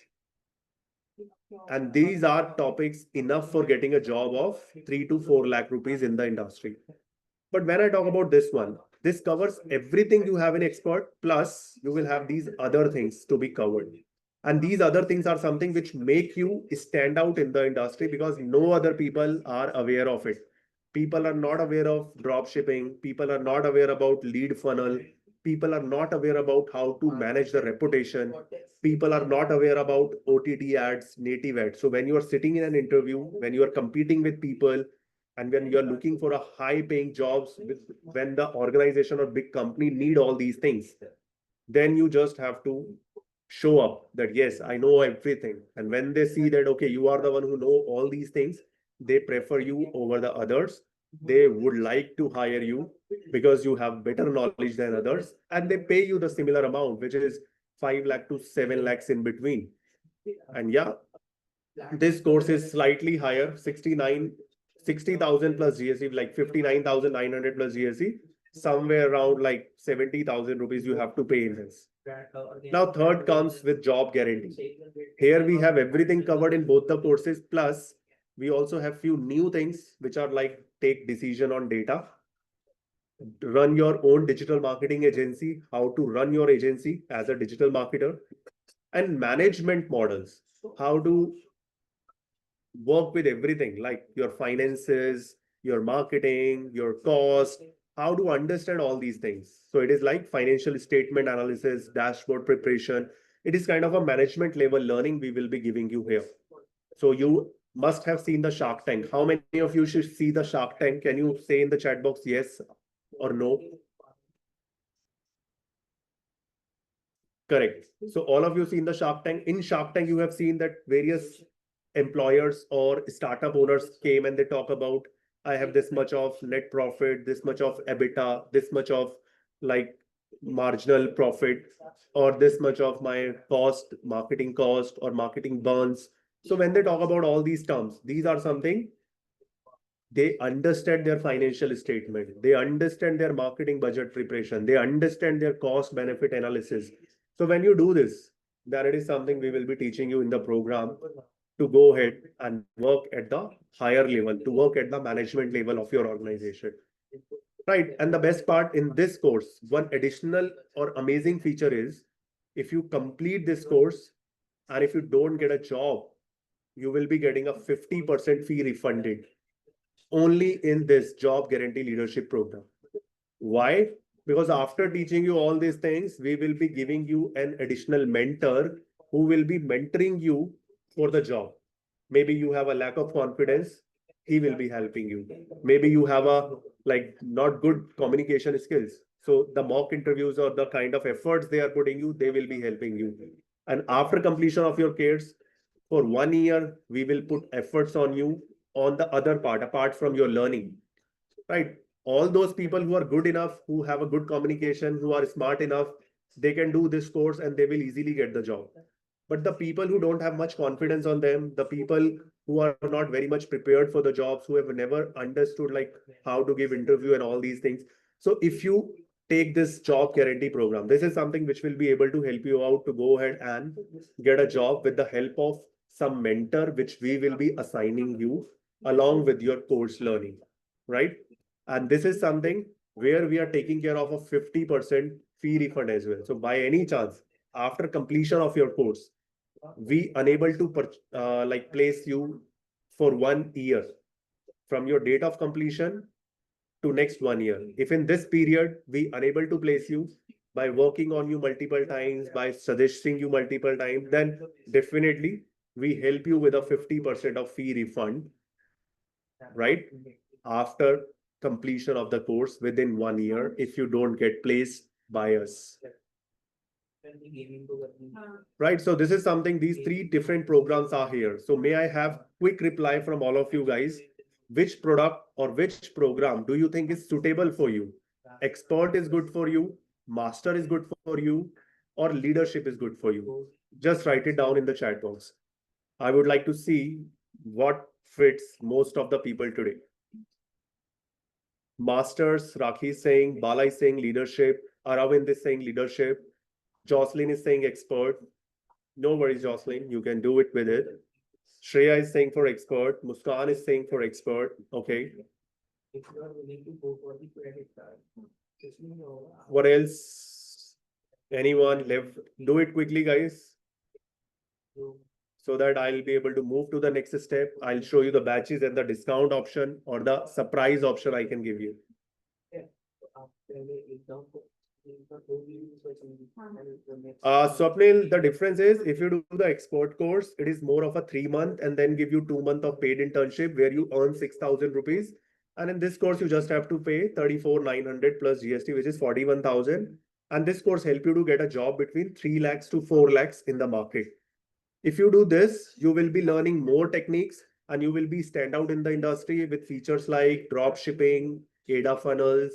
And these are topics enough for getting a job of 3 to 4 lakh rupees in the industry. But when I talk about this one, this covers everything you have in expert, plus you will have these other things to be covered. And these other things are something which make you stand out in the industry because no other people are aware of it. People are not aware of drop shipping. People are not aware about lead funnel. People are not aware about how to manage the reputation. People are not aware about OTT ads, native ads. So when you are sitting in an interview, when you are competing with people, and when you are looking for a high paying jobs, when the organization or big company need all these things, then you just have to show up that, yes, I know everything. And when they see that, okay, you are the one who know all these things, they prefer you over the others. They would like to hire you because you have better knowledge than others. And they pay you the similar amount, which is 5 lakh to 7 lakhs in between. And yeah, this course is slightly higher, 60,000 plus GST, like 59,900 plus GST, somewhere around like 70,000 rupees you have to pay in this. Now, third comes with job guarantee. Here we have everything covered in both the courses. Plus, we also have few new things which are like take decision on data, run your own digital marketing agency, how to run your agency as a digital marketer, and management models, how to work with everything like your finances, your marketing, your cost, how to understand all these things. So it is like financial statement analysis, dashboard preparation. It is kind of a management level learning we will be giving you here. So you must have seen the Shark Tank. How many of you should see the Shark Tank? Can you say in the chat box yes or no? Correct. So all of you seen the Shark Tank. In Shark Tank, you have seen that various employers or startup owners came and they talk about, I have this much of net profit, this much of EBITDA, this much of like marginal profit, or this much of my cost, marketing cost or marketing burns. So when they talk about all these terms, these are something they understand their financial statement, they understand their marketing budget preparation, they understand their cost benefit analysis. So when you do this, then it is something we will be teaching you in the program to go ahead and work at the higher level, to work at the management level of your organization. Right. And the best part in this course, one additional or amazing feature is if you complete this course and if you don't get a job, you will be getting a 50% fee refunded only in this job guarantee leadership program. Why? Because after teaching you all these things, we will be giving you an additional mentor who will be mentoring you for the job. Maybe you have a lack of confidence, he will be helping you. Maybe you have a like not good communication skills. So the mock interviews or the kind of efforts they are putting you, they will be helping you. And after completion of your course, for 1 year, we will put efforts on you on the other part, apart from your learning, right? All those people who are good enough, who have a good communication, who are smart enough, they can do this course and they will easily get the job. But the people who don't have much confidence on them, the people who are not very much prepared for the jobs, who have never understood like how to give interview and all these things. So if you take this job guarantee program, this is something which will be able to help you out to go ahead and get a job with the help of some mentor, which we will be assigning you along with your course learning, right? And this is something where we are taking care of a 50% fee refund as well. So by any chance, after completion of your course, we unable to like place you for 1 year from your date of completion to next 1 year. If in this period we unable to place you by working on you multiple times, by suggesting you multiple times, then definitely we help you with a 50% of fee refund, right? After completion of the course within 1 year, if you don't get placed by us. Right. So this is something, these three different programs are here. So may I have quick reply from all of you guys? Which product or which program do you think is suitable for you? Expert is good for you, master is good for you, or leadership is good for you? Just write it down in the chat box. I would like to see what fits most of the people today. Masters, Rakhi is saying, Bala is saying leadership, Aravind is saying leadership, Jocelyn is saying expert. No worries, Jocelyn, you can do it with it. Shreya is saying for expert, Muskan is saying for expert. Okay. If you are willing to go for the credit card, what else? Anyone left? Do it quickly, guys. So that I'll be able to move to the next step. I'll show you the batches and the discount option or the surprise option I can give you. Swapnil, the difference is if you do the export course, it is more of a 3 month and then give you 2 months of paid internship where you earn 6,000 rupees. And in this course, you just have to pay 34,900 plus GST, which is 41,000. And this course help you to get a job between 3 lakhs to 4 lakhs in the market. If you do this, you will be learning more techniques and you will be stand out in the industry with features like drop shipping, ADA funnels,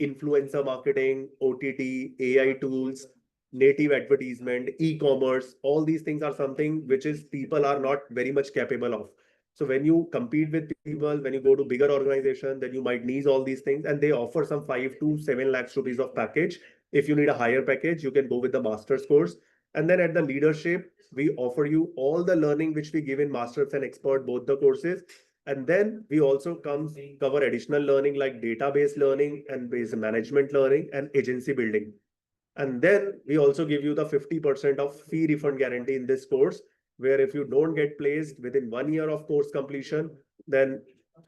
influencer marketing, OTT, AI tools, native advertisement, e-commerce. All these things are something which is people are not very much capable of. So when you compete with people, when you go to bigger organization, then you might need all these things and they offer some 5 to 7 lakhs rupees of package. If you need a higher package, you can go with the master's course. And then at the leadership, we offer you all the learning which we give in master's and expert, both the courses. And then we also cover additional learning like database learning and base management learning and agency building. And then we also give you the 50% of fee refund guarantee in this course, where if you don't get placed within 1 year of course completion, then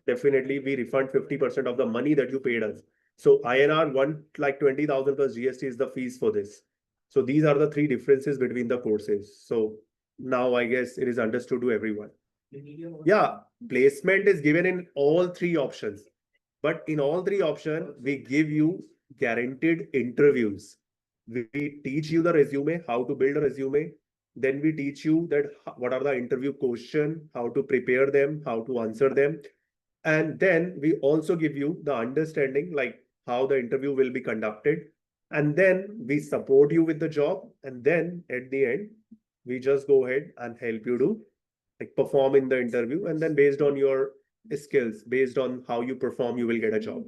definitely we refund 50% of the money that you paid us. So INR 1 like 20,000 plus GST is the fees for this. So these are the three differences between the courses. So now I guess it is understood to everyone. Yeah, placement is given in all three options. But in all three options, we give you guaranteed interviews. We teach you the resume, how to build a resume. Then we teach you that what are the interview questions, how to prepare them, how to answer them. And then we also give you the understanding like how the interview will be conducted. And then we support you with the job. And then at the end, we just go ahead and help you to like perform in the interview. And then based on your skills, based on how you perform, you will get a job.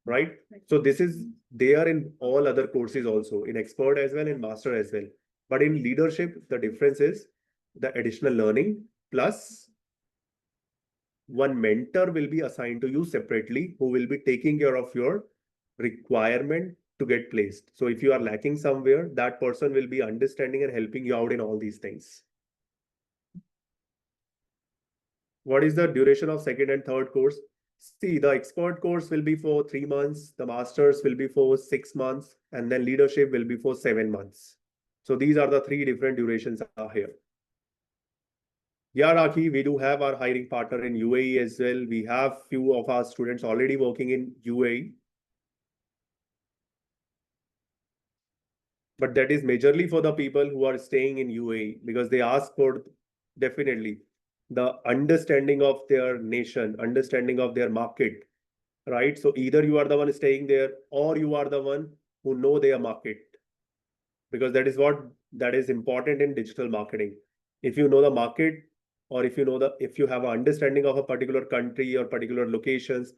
Right? So this is there in all other courses also, in expert as well, in master as well. But in leadership, the difference is the additional learning plus one mentor will be assigned to you separately who will be taking care of your requirement to get placed. So if you are lacking somewhere, that person will be understanding and helping you out in all these things. What is the duration of second and third course? See, the expert course will be for 3 months, the masters will be for 6 months, and then leadership will be for 7 months. So these are the three different durations are here. Yeah, Raki, we do have our hiring partner in UAE as well. We have few of our students already working in UAE. But that is majorly for the people who are staying in UAE because they ask for definitely the understanding of their nation, understanding of their market, right? So either you are the one staying there or you are the one who know their market, because that is important in digital marketing. If you know the market, or if you have an understanding of a particular country or particular locations,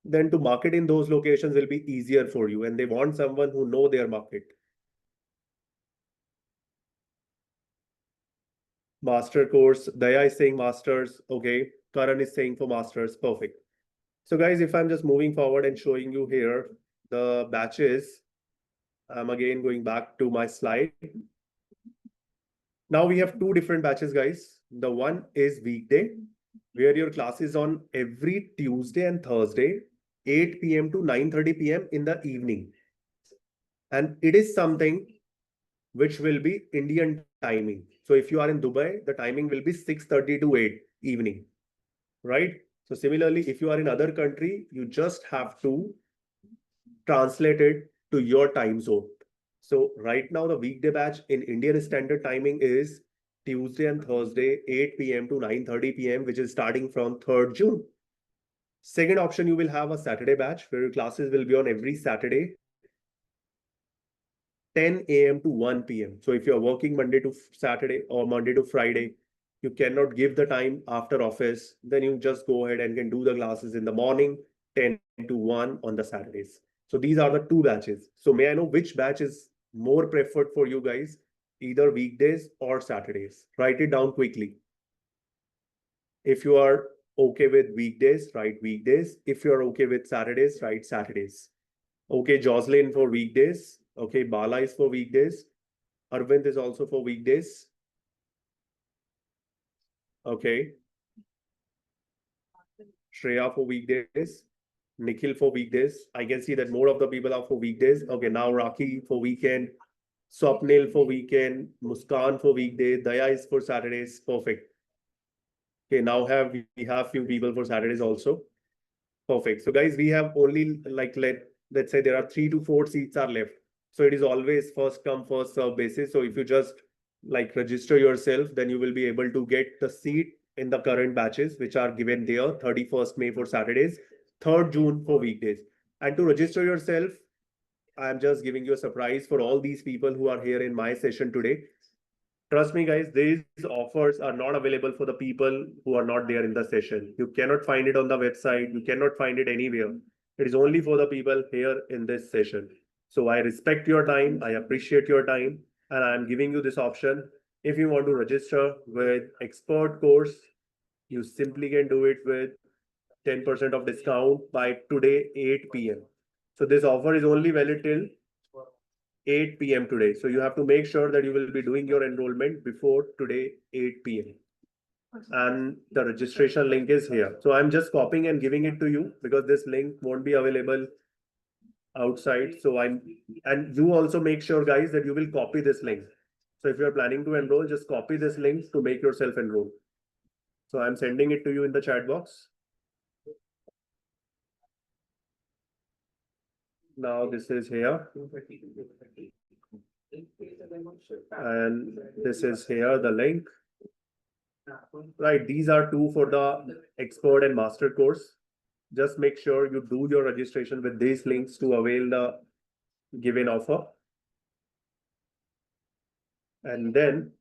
then to market in those locations will be easier for you, and they want someone who know their market. Master course, Daya is saying masters. Okay, Karan is saying for masters. Perfect. So guys, if I'm just moving forward and showing you here the batches, I'm again going back to my slide. Now we have two different batches, guys. The one is weekday, where your class is on every Tuesday and Thursday, 8 p.m. to 9:30 p.m. in the evening. And it is something which will be Indian timing. So if you are in Dubai, the timing will be 6:30 to 8 evening, right? So similarly, if you are in other country, you just have to translate it to your time zone. So right now, the weekday batch in Indian standard timing is Tuesday and Thursday, 8 p.m. to 9:30 p.m., which is starting from 3rd June. Second option, you will have a Saturday batch where your classes will be on every Saturday, 10 a.m. to 1 p.m. So if you're working Monday to Saturday or Monday to Friday, you cannot give the time after office, then you just go ahead and can do the classes in the morning, 10 to 1 on the Saturdays. So these are the two batches. So may I know which batch is more preferred for you guys, either weekdays or Saturdays? Write it down quickly. If you are okay with weekdays, write weekdays. If you're okay with Saturdays, write Saturdays. Okay, Jocelyn for weekdays. Okay, Bala is for weekdays. Arvind is also for weekdays. Okay. Shreya for weekdays. Nikhil for weekdays. I can see that more of the people are for weekdays. Okay, now Raki for weekend. Swapnil for weekend. Muskan for weekday. Daya is for Saturdays. Perfect. Okay, now we have few people for Saturdays also. Perfect. So guys, we have only like let's say there are 3 to 4 seats are left. So it is always first come, first serve basis. So if you just like register yourself, then you will be able to get the seat in the current batches, which are given there, 31st May for Saturdays, 3rd June for weekdays. And to register yourself, I'm just giving you a surprise for all these people who are here in my session today. Trust me, guys, these offers are not available for the people who are not there in the session. You cannot find it on the website. You cannot find it anywhere. It is only for the people here in this session. So I respect your time. I appreciate your time. And I'm giving you this option. If you want to register with expert course, you simply can do it with 10% of discount by today, 8 p.m. So this offer is only valid till 8 p.m. today. So you have to make sure that you will be doing your enrollment before today, 8 p.m. And the registration link is here. So I'm just copying and giving it to you because this link won't be available outside. So and you also make sure, guys, that you will copy this link. So if you're planning to enroll, just copy this link to make yourself enroll. So I'm sending it to you in the chat box. Now this is here. And this is here, the link. Right, these are two for the expert and master course. Just make sure you do your registration with these links to avail the given offer. And then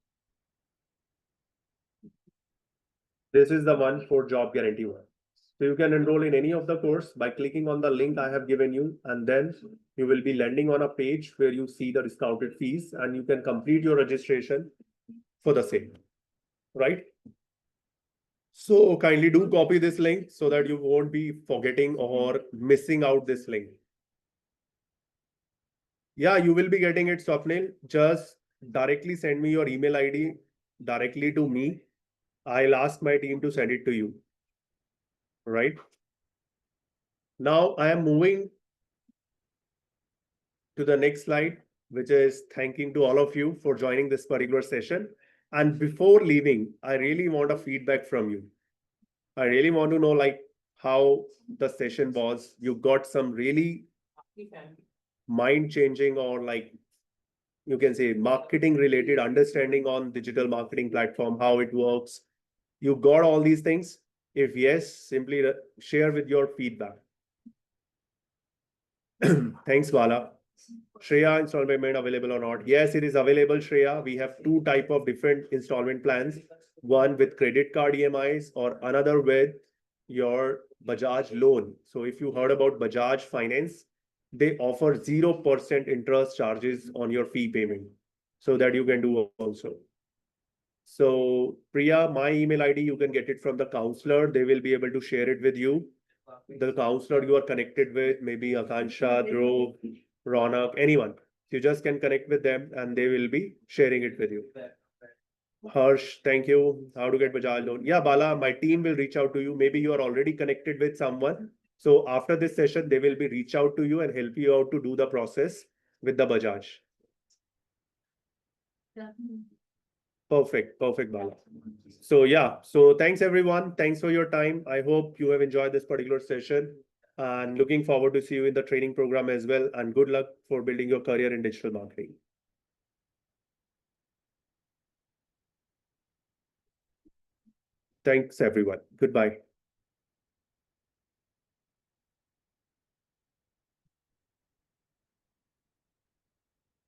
this is the one for job guarantee one. So you can enroll in any of the course by clicking on the link I have given you, and then you will be landing on a page where you see the discounted fees and you can complete your registration for the same, right? So kindly do copy this link so that you won't be forgetting or missing out this link. Yeah, you will be getting it, Swapnil. Just directly send me your email ID directly to me. I'll ask my team to send it to you. Right? Now I am moving to the next slide, which is thanking to all of you for joining this particular session. And before leaving, I really want a feedback from you. I really want to know like how the session was. You got some really mind changing or like you can say marketing related understanding on digital marketing platform, how it works. You got all these things? If yes, simply share with your feedback. Thanks, Bala. Shreya, installment payment available or not? Yes, it is available, Shreya. We have two type of different installment plans. One with credit card EMIs or another with your Bajaj loan. So if you heard about Bajaj Finance, they offer 0% interest charges on your fee payment. So that you can do also. So Priya, my email ID, you can get it from the counselor. They will be able to share it with you. The counselor you are connected with, maybe Akansha, Dhruv, Ronak, anyone. You just can connect with them and they will be sharing it with you. Harsh, thank you. How to get Bajaj loan? Yeah, Bala, my team will reach out to you. Maybe you are already connected with someone. So after this session, they will be reach out to you and help you out to do the process with the Bajaj. Perfect, Bala. So yeah, so thanks everyone. Thanks for your time. I hope you have enjoyed this particular session and looking forward to see you in the training program as well. And good luck for building your career in digital marketing. Thanks everyone. Goodbye.